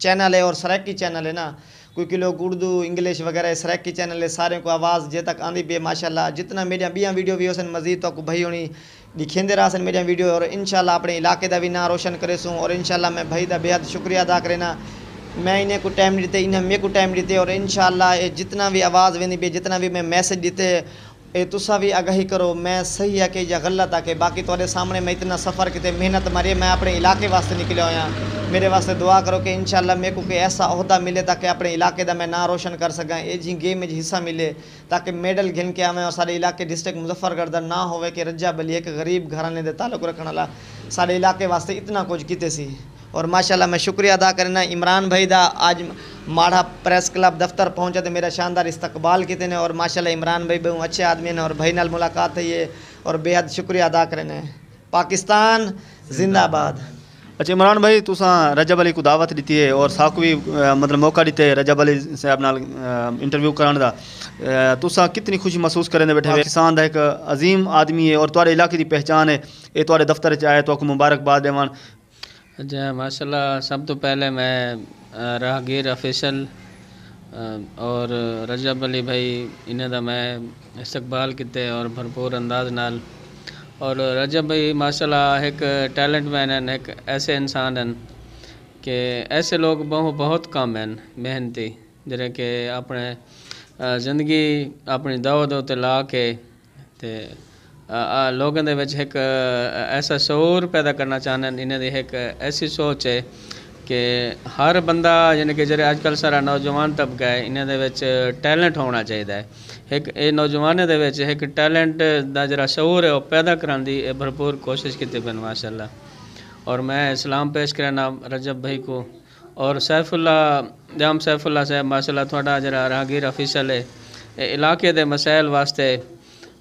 चैनल है और सराकी चैनल है ना, क्योंकि लोग उर्दू इंग्लिश वगैरह सराकी चैनल है, सारे को आवाज़ जे तक आंदी भी माशाल्लाह। जितना मेरिया बिया वीडियो भी हो सन मजीद तो भाई होनी दिखेंदे रहा सन मेरिया वीडियो, और इंशाल्लाह अपने इलाके का भी ना रोशन करे सूँ, और इंशाल्लाह मैं भाई का बेहद शुक्रिया अदा करेना। मैं इन्हें को टाइम दीते, इन्हें मेरे को टाइम दीते, और इंशाल्लाह ये जितना भी आवाज़ वेंदी भी जितना भी मैं मैसेज दीते ये तुसा भी आगाही करो मैं सही है कि या गलत है कि। बाकी थोड़े सामने मैं इतना सफ़र किते मेहनत मारी, मैं अपने इलाके वास्ते निकलिया होया, मेरे वास्ते दुआ करो कि इंशाल्लाह मेरे को कोई ऐसा अहदा मिले ताकि अपने इलाके का मैं ना रोशन कर सका, ये जी गेम में हिस्सा मिले ताकि मेडल गिन के आवें, और सारे इलाके डिस्ट्रिक्ट मुजफ्फरगढ़ का ना होवे कि रजाब अली एक गरीब घराने दे ताल्लुक रखने वाला सारे इलाके वास्ते इतना कुछ किते सी। और माशाल्लाह मैं शुक्रिया अदा करना इमरान भाई दा, आज माड़ा प्रेस क्लब दफ्तर पहुँचा तो मेरा शानदार इस्तकबाल किते ने, और माशाल्लाह इमरान भाई बहुत अच्छे आदमी ने, और भाई नाल मुलाकात है ये, और बेहद शुक्रिया अदा करने। पाकिस्तान जिंदाबाद। अच्छा इमरान भाई तुसा रजब अली को दावत दी है और साकू भी मतलब मौका दिते है रजब अली साहब नाल इंटरव्यू कराने दा, तुसा कितनी खुशी महसूस करेंदे बैठे पाकिस्तान दा एक अजीम आदमी है और तुहाडे इलाके दी पहचान है, ये तुहाडे दफ्तर च आए तो आपको मुबारकबाद देवान। अच्छा माशाल्लाह, सब तो पहले मैं राहगीर ऑफिशियल और रजब अली भाई इन्हें दा मैं इस्तकबाल किते और भरपूर अंदाज नाल। और रजब भाई माशाल्लाह एक टैलेंट मैन हैं, एक ऐसे इंसान हैं कि ऐसे लोग बहुत कम हैं मेहनती जिहड़े कि अपने जिंदगी अपनी दौ दौ ते ला के ते लोगों दे विच एक ऐसा शऊर पैदा करना चाहते हैं। इन्हें दी एक ऐसी सोच है कि हर बंदा यानी कि जेह्ड़े अजकल सारा नौजवान तबका है इन्हें दे विच टैलेंट होना चाहिए है। एक ये नौजवानों दे विच एक टैलेंट दा जेह्ड़ा शऊर है वह पैदा कराने दी भरपूर कोशिश की पेन माशाल्लाह। और मैं सलाम पेश करना रजब भाई को और जाम सैफुल्ला साहब माशाल्लाह थोड़ा जरा राहगीर ऑफिशियल है इलाके दे मसाइल वास्ते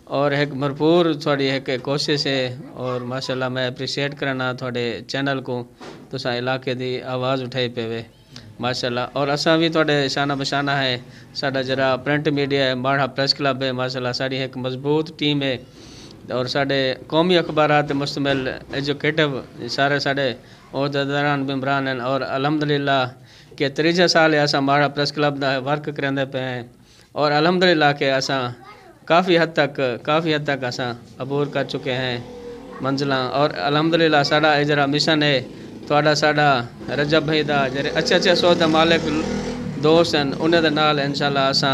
और एक भरपूर थोड़ी एक कोशिश है। और माशाल्लाह मैं अप्रीशिएट करना थोड़े चैनल को तुसा इलाके दी आवाज़ उठाई पेवे माशाल्लाह। और असा भी थोड़े शाना बशाना है साडा जरा प्रिंट मीडिया है, माड़ा प्रेस क्लब है माशाल्लाह, साड़ी एक मजबूत टीम है और साढ़े कौमी अखबारात मुश्तमिल एजुकेटिव सारे साढ़े ओहदेदारान बिमरान हैं। और अल्हम्दुलिल्लाह के त्रीजा साल है असा माड़ा प्रेस क्लब दा वर्क करेंदे पे हैं और अल्हम्दुलिल्लाह के असा काफ़ी हद तक असा अबूर कर चुके हैं मंजिलां। और अल्हम्दुलिल्लाह साड़ा ये जरा मिशन है थोड़ा साड़ा रजब भाई दा जेरे अच्छे सोच मालिक दोस्त हैं उन्हें दे नाल इंशाल्लाह असा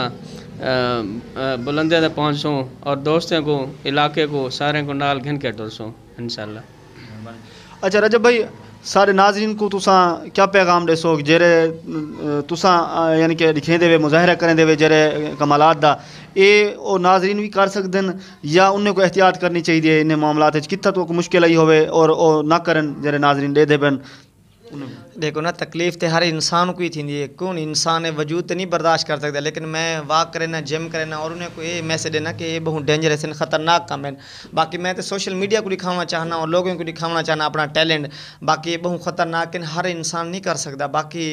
बुलंदे तक पहुँचूँ और दोस्तों को इलाके को सारे को नाल घिन के टुरसूँ इंशाल्लाह। अच्छा रजब भाई सारे नाजरीन को तुसा क्या पैगाम देसो जेरे तुसा यानी कि दिखेंदे वे मुजाहरा करेंदे वे जेरे कमालात दा ये ओ नाजरीन भी कर सकते हैं या उन्हें को एहतियात करनी चाहिए इन मामलात कितना तो मुश्किल आई होवे और ना करन जेरे नाजरीन दे देबन। देखो ना तकलीफ़ तो हर इंसान को ही थी है, कौन इंसान है वजूद तो नहीं बर्दाश्त कर सकता, लेकिन मैं वाक करे ना जिम करे ना और उन्हें को ये मैसेज देना कि ये बहुत डेंजरस है ख़तरनाक काम है। बाकी मैं तो सोशल मीडिया को दिखाना चाहना और लोगों को दिखाना चाहना अपना टैलेंट, बाकी ये बहुत ख़तरनाक है हर इंसान नहीं कर सकता। बाकी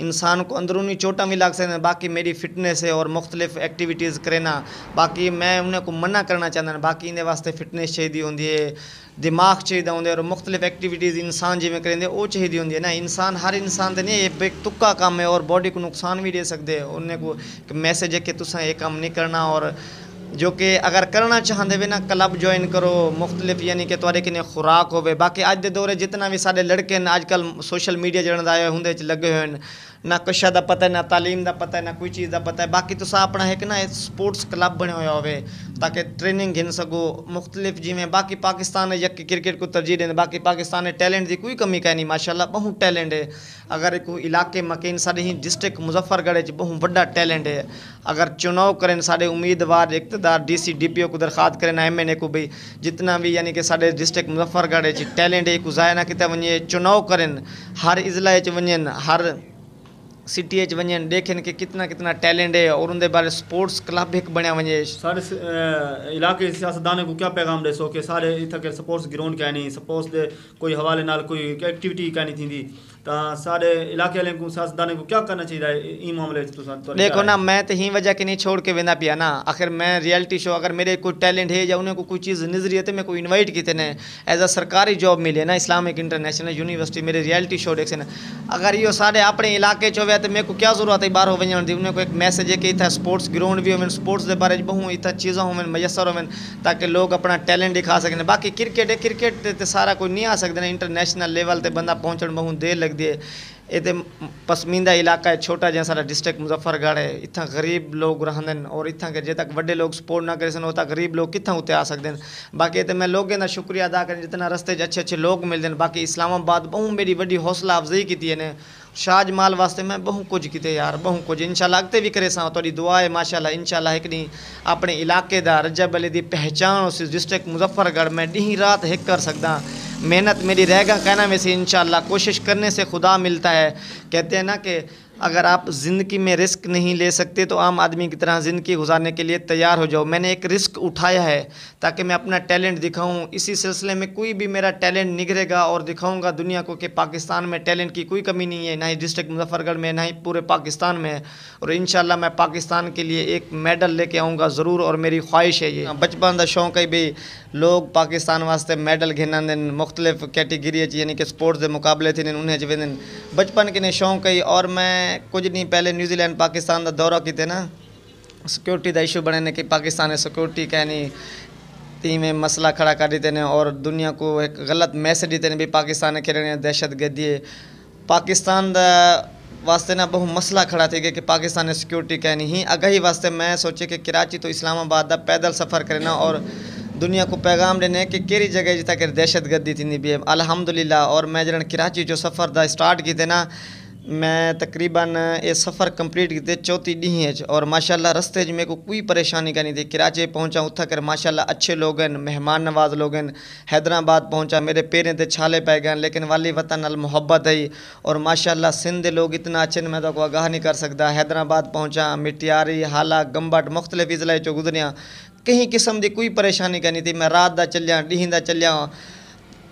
इंसान को अंदरूनी चोटा भी लग सकता, बाकी मेरी फिटनेस है और मुख्तलिफ एक्टिविटीज़ करना, बाकी मैं उन्हें को मना करना चाहता बाकी इन्हें वास्ते फिटनेस चाहिए होंगी है, दिमाग चाहिए होंगे और मुख्तलिफ एक्टिविटीज़ इंसान जिमें करेंगे वो चाहिए होंगी है ना। इंसान हर इंसान तो नहीं ये एक तुक्का काम है और बॉडी को नुकसान भी दे सकते हैं। उन्हें को मैसेज है कि तुसा ये काम नहीं करना और जो कि अगर करना चाहते वे ना क्लब ज्वाइन करो मुख्तलिफ यानी कि तुहाडे किने खुराक होवे। बाकी अज दे दौरे जितना भी साडे लड़के हैं आजकल सोशल मीडिया जड़न आए होंगे लगे हुए हैं, ना कशा का पता है ना तालीम का पता है ना कोई चीज़ का पता है। बाकी तुसा अपना है कि ना स्पोर्ट्स क्लब बने हुए होवे ताकि ट्रेनिंग घिन सको मुख्तलिफ जिमें। बाकी पाकिस्तान है यक क्रिकेट को तरजीह दें, बाकी पाकिस्तान है टैलेंट की कोई कमी कह नहीं माशाल्लाह बहुत टैलेंट है। अगर कोई इलाके मकीन साढ़े ही डिस्ट्रिक्ट मुजफ्फरगढ़ बहुत बड़ा टैलेंट है। अगर चुनाव करें साढ़े उम्मीदवार इक़्तिदार DC DPO को दरख्वास्त करें MNA को भी जितना भी यानी कि साढ़े डिस्ट्रिक्ट मुजफ्फरगढ़ टैलेंट है ज़ाया ना कितना वने चुनाव करें हर इज़ला वन हर सिटी वन देखें कि कितना कितना टैलेंट है और उनके बारे स्पोर्ट्स क्लब एक बनया वने। सारे इलाके सियासतदान को क्या पैगाम देसो कि सारे इतना के स्पोर्ट्स ग्राउंड क्या नहीं स्पोर्ट्स दे कोई हवाले नाल कोई एक्टिविटी क्या नहीं थी तो सारे इलाके वाले को सियासतदान को क्या करना चाहिए मामले। देखो ना मैं तो ही वजह के नहीं छोड़ के वेंदा पिया ना, आखिर मैं रियलिटी शो अगर मेरे कोई टैलेंट है या उन्हें को कोई चीज़ नजरी है तो मैं कोई इन्वाइट किते ने एज अ सरकारी जॉब मिले ना इस्लामिक इंटरनेशनल यूनिवर्सिटी मेरे रियलिटी शो देखे ना। अगर ये सारे अपने इलाके चोवे तो मेरे को क्या जरूरत है बाहर वजन की। उन्हें को एक मैसेज है कि इतना स्पोर्ट्स ग्राउंड भी हो स्पोर्ट्स के बारे बहुत इतना चीज़ें हो मैसर हो ताकि लोग अपना टैलेंट दिखा सकें। बाकी क्रिकेट है क्रिकेट तो सारा कोई नहीं आ सकते इंटरनेशनल लेवल पर बंदा पहुँचने बहुत देर लगती है। ये पसमीदा इलाका है छोटा जैसा सारा डिस्ट्रिक्ट मुजफ्फरगढ़ है, इतना गरीब लोग रहंदे और इतना के जे तक वड्डे लोग सपोर्ट ना करे होता गरीब लोग कितना उत्ते आ सकते हैं। बाकी तो मैं लोगों का शुक्रिया अदा करें जितना रस्ते अच्छे अच्छे लोग मिलते हैं। बाकी इस्लामाबाद बहुत मेरी बड़ी हौसला अफजाई की ने शाहजमाल वास्ते मैं बहुत कुछ किते यार बहुत कुछ इंशाल्लाह अगते भी करे सा थोड़ी दुआ है माशाल्लाह। इंशाल्लाह एक दी अपने इलाके दा रजब अली दी पहचान उस डिस्ट्रिक्ट मुजफ्फरगढ़ में डी रात हिक कर सकता। मेहनत मेरी रहेगा कहना में से इंशाल्लाह कोशिश करने से खुदा मिलता है। कहते हैं ना कि अगर आप ज़िंदगी में रिस्क नहीं ले सकते तो आम आदमी की तरह ज़िंदगी गुजारने के लिए तैयार हो जाओ। मैंने एक रिस्क उठाया है ताकि मैं अपना टैलेंट दिखाऊं। इसी सिलसिले में कोई भी मेरा टैलेंट निखरेगा और दिखाऊंगा दुनिया को कि पाकिस्तान में टैलेंट की कोई कमी नहीं है, ना ही डिस्ट्रिक्ट मुजफ्फरगढ़ में, ना ही पूरे पाकिस्तान में। और इंशाल्लाह मैं पाकिस्तान के लिए एक मेडल लेके आऊँगा ज़रूर, और मेरी ख्वाहिश है ये। बचपन का शौक है भी लोग पाकिस्तान वास्ते मेडल घिनंदे मुख्तलिफ कैटेगरी यानी कि स्पोर्ट्स के मुकाबले थे उन्हें वेंदन बचपन के ने शौक है। और मैं कुछ दिन पहले न्यूजीलैंड पाकिस्तान का दौरा किते ना, सिक्योरिटी का इशू बने कि पाकिस्तान ने सिक्योरिटी कहनी ती में मसला खड़ा कर देते हैं और दुनिया को एक गलत मैसेज देते हैं भी पाकिस्तान खेलने दहशत गर्दी है। पाकिस्तान का वास्ते ना बहु मसला खड़ा थे कि पाकिस्तान ने सिक्योरिटी कहनी ही आगाही वास्ते मैं सोचे कि कराची तो इस्लामाबाद का पैदल सफ़र करना और दुनिया को पैगाम देने कि केरी जगह जिता कर दहशत गर्दी थी भी अल्हम्दुलिल्लाह। और मैं जन कराची जो सफ़र दा स्टार्ट किए ना, मैं तकरीबन ये सफ़र कंप्लीट किए 34 ॾींहं और माशाल्लाह रस्ते में को कोई परेशानी करनी थी। कराची पहुंचा उथा कर माशाल्लाह अच्छे लोग हैं, मेहमान नवाज लोग हैं। हैदराबाद पहुंचा मेरे पैरें ते छाले पै गए, लेकिन वाली वतन नाल मोहब्बत है और माशाल्लाह सिंध लोग इतना अच्छे मैं तो आगाह नहीं कर सकता। हैदराबाद पहुंचा मिटियारी हाला गंबट मुख्तलिफ इजला चो गुजरिया, कहीं किस्म की कोई परेशानी करनी थी। मैं रात का चलिया ॾींहं का चलिया,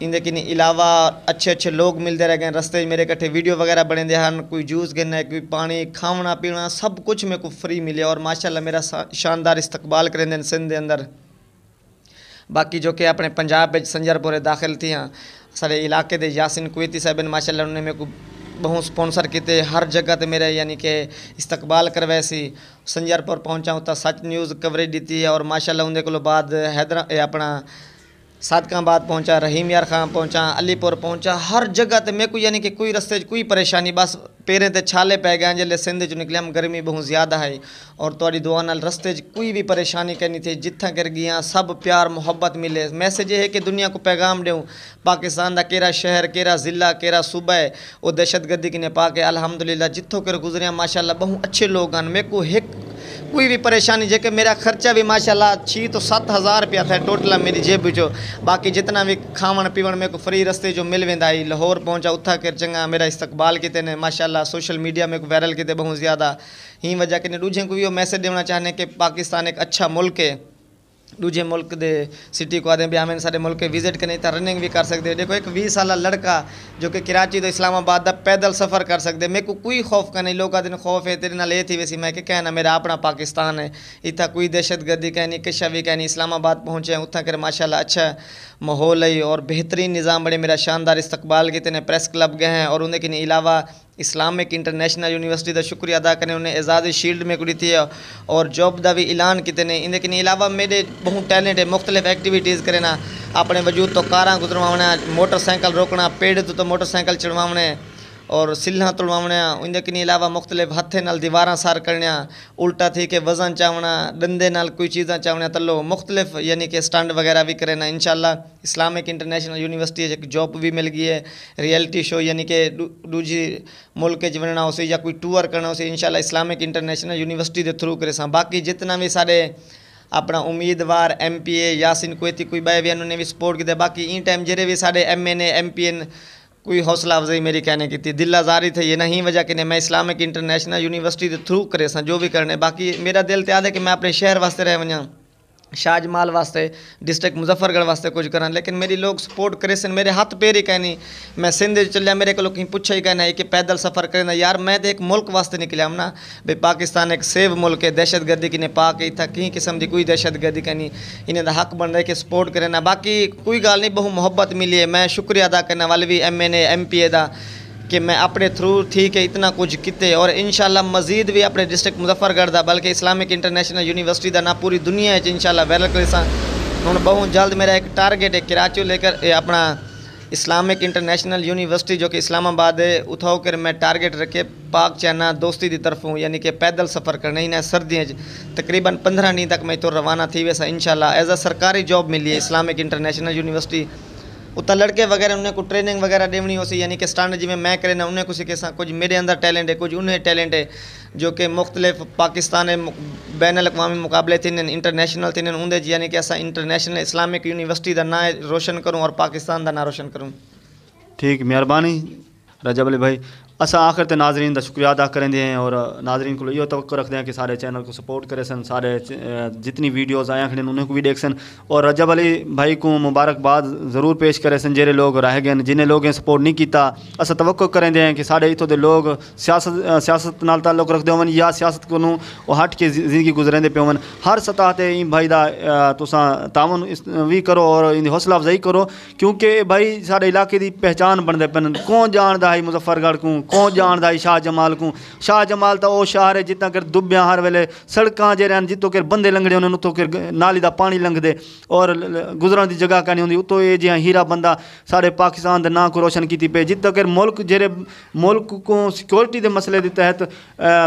इनके कि अलावा अच्छे अच्छे लोग मिलते रह गए रस्ते मेरे कट्ठे वीडियो वगैरह बने दे हैं, कोई जूस गिरना है, कोई पानी खाना पीना सब कुछ मेरे को फ्री मिले और माशाल्लाह मेरा शानदार इस्तकबाल करें सिंध के अंदर। बाकी जो कि अपने पंजाब में संजरपुर दाखिल थी हाँ सारे इलाके दे यासिन कुवैती साहब माशाल्लाह उन्होंने मेरे को बहुत स्पॉन्सर किए, हर जगह ते मेरे यानी कि इस्तकबाल करवाए सी। संजरपुर पहुंचा उतना सच न्यूज़ कवरेज दी है और माशाल्लाह उनके को बाद अपना सादकाबाद पहुंचा, रहीम यार खां पहुंचा, अलीपुर पहुंचा, हर जगह ते मेरे को यानी कि कोई रस्ते कोई परेशानी बस पैरें ते छाले पै गए जल्द सिंध चो निकलिया। गर्मी बहुत ज़्यादा है और तुहाडी दुआ नाल रस्ते कोई भी परेशानी करनी थी जिथा कर गया सब प्यार मोहब्बत मिले। मैसेज ये है कि दुनिया को पैगाम दूँ पाकिस्तान का केरा शहर केरा ज़िला केरा सूबा है वो दहशत गर्दी की ने पा के अल्हम्दुलिल्लाह जितों कर गुजरिया माशाल्लाह बहुत अच्छे लोग हैं। मेरे को एक कोई भी परेशानी जेके मेरा खर्चा भी माशाल्लाह 6 तो 7,000 रुपया था टोटल मेरी जेब चो। बाकी जितना भी खावन पीवन मेरे को फ्री रस्ते जो मिल वेंदा है। लाहौर पहुंचा उथा कर चंगा मेरा इस्तकबाल किते ने माशाल्लाह सोशल मीडिया में वायरल किते बहुत ज़्यादा। ही वजह के दूजे को भी मैसेज देना चाहने कि पाकिस्तान एक अच्छा मुल्क है। दूजे मुल्क दे सिटी को आदे भी हमें सारे मुल्क के विजिट करने था रनिंग भी कर सकते। देखो एक 20 साल लड़का जो कि कराची तो इस्लामाबाद का पैदल सफ़र कर सकते। मेरे को कोई खौफ का नहीं, लोग आदि खौफ है तेरे नाल ये थी वैसी मैं कहना मेरा अपना पाकिस्तान है, इतना कोई दहशत गर्दी कहनी किशा भी कहनी। इस्लामाबाद पहुँचे उतना कर माशाल्लाह अच्छा माहौल है और बेहतरीन निज़ाम बड़े मेरा शानदार इस्तकबाल कितने प्रेस क्लब गए हैं। और उनके अलावा इस्लामिक इंटरनेशनल यूनिवर्सिटी का शुक्रिया अदा करें उन्हें एजाज़ी शील्ड में कुड़ी थी और जॉब का भी ऐलान किते ने। इनके अलावा मेरे बहुत टैलेंट है मुख्तलिफ एक्टिविटीज़ करें ना अपने वजूद तो कारां गुजरवाने, मोटरसाइकिल रोकना, पेड़ तो मोटरसाइकिल चढ़वाने और सिल्हा तोड़वाने। इनके अलावा मुख्तलिफ हथे नाल दीवारां सार करने, उल्टा थी के वज़न चावना, डंदे नाल कोई चीज़ा चावने तलो मुख्तलिफ यानी कि स्टंट वगैरह भी करें ना। इंशाल्लाह इस्लामिक इंटरनेशनल यूनिवर्सिटी एक जॉब भी मिल गई है, रियलिटी शो यानी कि दूजी मुल्क बनना हो या कोई टूर करना हो इंशाल्लाह इस्लामिक इंटरनेशनल यूनिवर्सिटी के थ्रू करे। बाकी जितना भी सारे अपना उम्मीदवार MPA यासिन कुवैती कोई बाय भी उन्होंने भी सपोर्ट किया। बाकी इन टाइम जेरे भी सारे MNA MPN कोई हौसला अफजाई मेरी कहने की थी दिल आज़ारी थी ये नहीं वजह कि मैं इस्लामिक इंटरनेशनल यूनिवर्सिटी के थ्रू करे जो भी करने। बाकी मेरा दिल त्याद है कि मैं अपने शहर वास्ते रह वजा शाहजमाल वास्ते डिस्ट्रिक्ट मुजफ्फरगढ़ वास्ते कुछ करा, लेकिन मेरी लोग सपोर्ट करे सन मेरे हाथ पैर ही कहनी। मैं सिंध चलिया मेरे को कहीं पूछा ही कहना है कि पैदल सफ़र करना यार मैं तो एक मुल्क वास्ते निकलिया ना भाई पाकिस्तान एक सेव मुल्क है, दहशत गर्दी की ने पा के इतना कहीं किस्म की कोई दहशत गर्दी कहनी इन्हें हक बन रहा है कि सपोर्ट करे ना। बाकी कोई गल नहीं बहुत मोहब्बत मिली है। मैं शुक्रिया अदा करने वाले भी MNA MPA का कि मैं अपने थ्रू थी कि इतना कुछ किते और इंशाल्लाह मज़ीद भी अपने डिस्ट्रिक्ट मुजफ्फरगढ़ का बल्कि इस्लामिक इंटरनेशनल यूनिवर्सिटी का ना पूरी दुनिया इंशाल्लाह वायरल करे हूँ। बहुत जल्द मेरा एक टारगेट है कराची लेकर अपना इस्लामिक इंटरनेशनल यूनिवर्सिटी जो कि इस्लामाबाद है उठाओ कर मैं टारगेट रखे पाक चाइना दोस्ती की तरफों यानी कि पैदल सफ़र करना ही ना सर्दियों तकरीबन 15 दिन तक मैं तो रवाना थी वैसा इंशाल्लाह एज अ सरकारी जॉब मिली है इस्लामिक इंटरनेशनल यूनिवर्सिटी। उतना लड़के वगैरह उन्हें को ट्रेनिंग वगैरह देनी हो सी यानी कि स्टैंड जिमें मैं करे ना उन्हें कुछ कैसा कुछ मेरे अंदर टैलेंट है कुछ उन्हें टैलेंट है जो कि मुख्तलिफ पाकिस्तान बैन अवी मुकाबले थे इंटरनेशनल थे उन्हें यानी कि असा इंटरनेशनल इस्लामिक यूनिवर्सिटी का ना रोशन करूँ और पाकिस्तान का ना रोशन करूँ। ठीक मेहरबानी रजब अली भाई। असा आखिर ते नाजरीन दा शुक्रिया अदा करेंदे हैं और नाजरीन को यो तवक्को रखते हैं कि सारे चैनल को सपोर्ट करे सन, सारे जितनी वीडियोज़ आया खड़े उन्हें को भी देख सन और रजब अली भाई को मुबारकबाद ज़रूर पेश करे सन जेरे लोग रह गए जिन्हें लोग सपोर्ट नहीं किया। असा तवक्को करेंदे हैं कि साढ़े इतों दे लोग सियासत नाल ताल्लुक रखते होवन या सियासत को हट के ज़िंदगी गुजरेंदे पे होवन। हर सतह ते इन भाई दा तुसां तावन भी करो और इन हौसला अफजाई करो क्योंकि भाई साढ़े इलाके की पहचान बनते पे। कौन जानता है मुजफ्फरगढ़ को, कौन जानता है शाह जमाल को। शाह जमाल तो वो शहर है जितना कर दुबिया हर वेले सड़कां जे जितों कर बंदे लंघदे उन्होंने उतों कर नाली दा पानी लंघदे और गुजरन की जगह का नहीं होंगी। उतो ये जियां हीरा बंदा साढ़े पाकिस्तान के नां को रोशन की पे जितों कर मुल्क जेरे मुल्क को सिक्योरिटी के मसले के तहत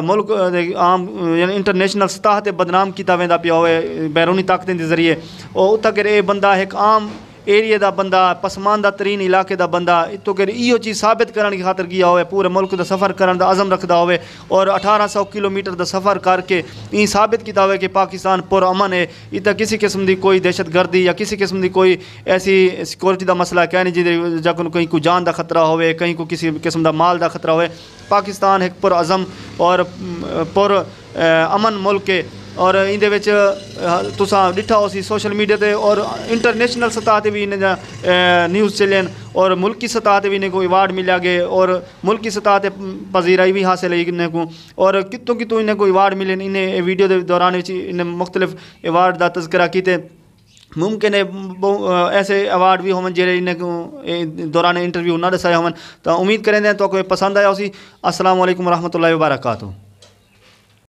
मुल्क आम यानी इंटरनेशनल सतह पर बदनाम किया वेंदा पिया होवे बैरूनी ताकतें के जरिए और उत कर ये बंदा एक आम एरिए का बंदा पसमानदा तरीन इलाके का बंदा इतो कर इो चीज़ साबित करने की खातर गया हो पूरे मुल्क का सफ़र करने का अज़म रखता हो और 1800 किलोमीटर का सफ़र करके ये साबित किया हो कि पाकिस्तान पुरअमन है। इतना किसी किस्म की कोई दहशत गर्दी या किसी किस्म की कोई ऐसी सिक्योरिटी का मसला क्या नहीं जिसे कहीं को जान का खतरा हो, कहीं को किसी किस्म का माल का खतरा हो। पाकिस्तान एक पुरअज़म और पुर अमन मुल्क है और इंदे विच तुसां डिठा हो सी सोशल मीडिया ते और इंटरनेशनल सतह ते भी इन न्यूज़ चलन और मुल्की सतह ते भी इन्हें को अवार्ड मिला गए और मुल्की सतह ते पजीराई भी हासिल है इन्हें को और कितों कितों इन्हें को अवार्ड मिले। इन्हें वीडियो के दौरान इन्हें मुख्तलिफ अवार्ड का तज़किरा किए। मुमकिन है ऐसे अवार्ड भी होवन जेरे इन्हें दौरान इंटरव्यू ना दसाए होवन। तो उम्मीद करें तो कोई पसंद आया उसी। अस्सलाम वालेकुम रहमतुल्लाहि व बरकातहू।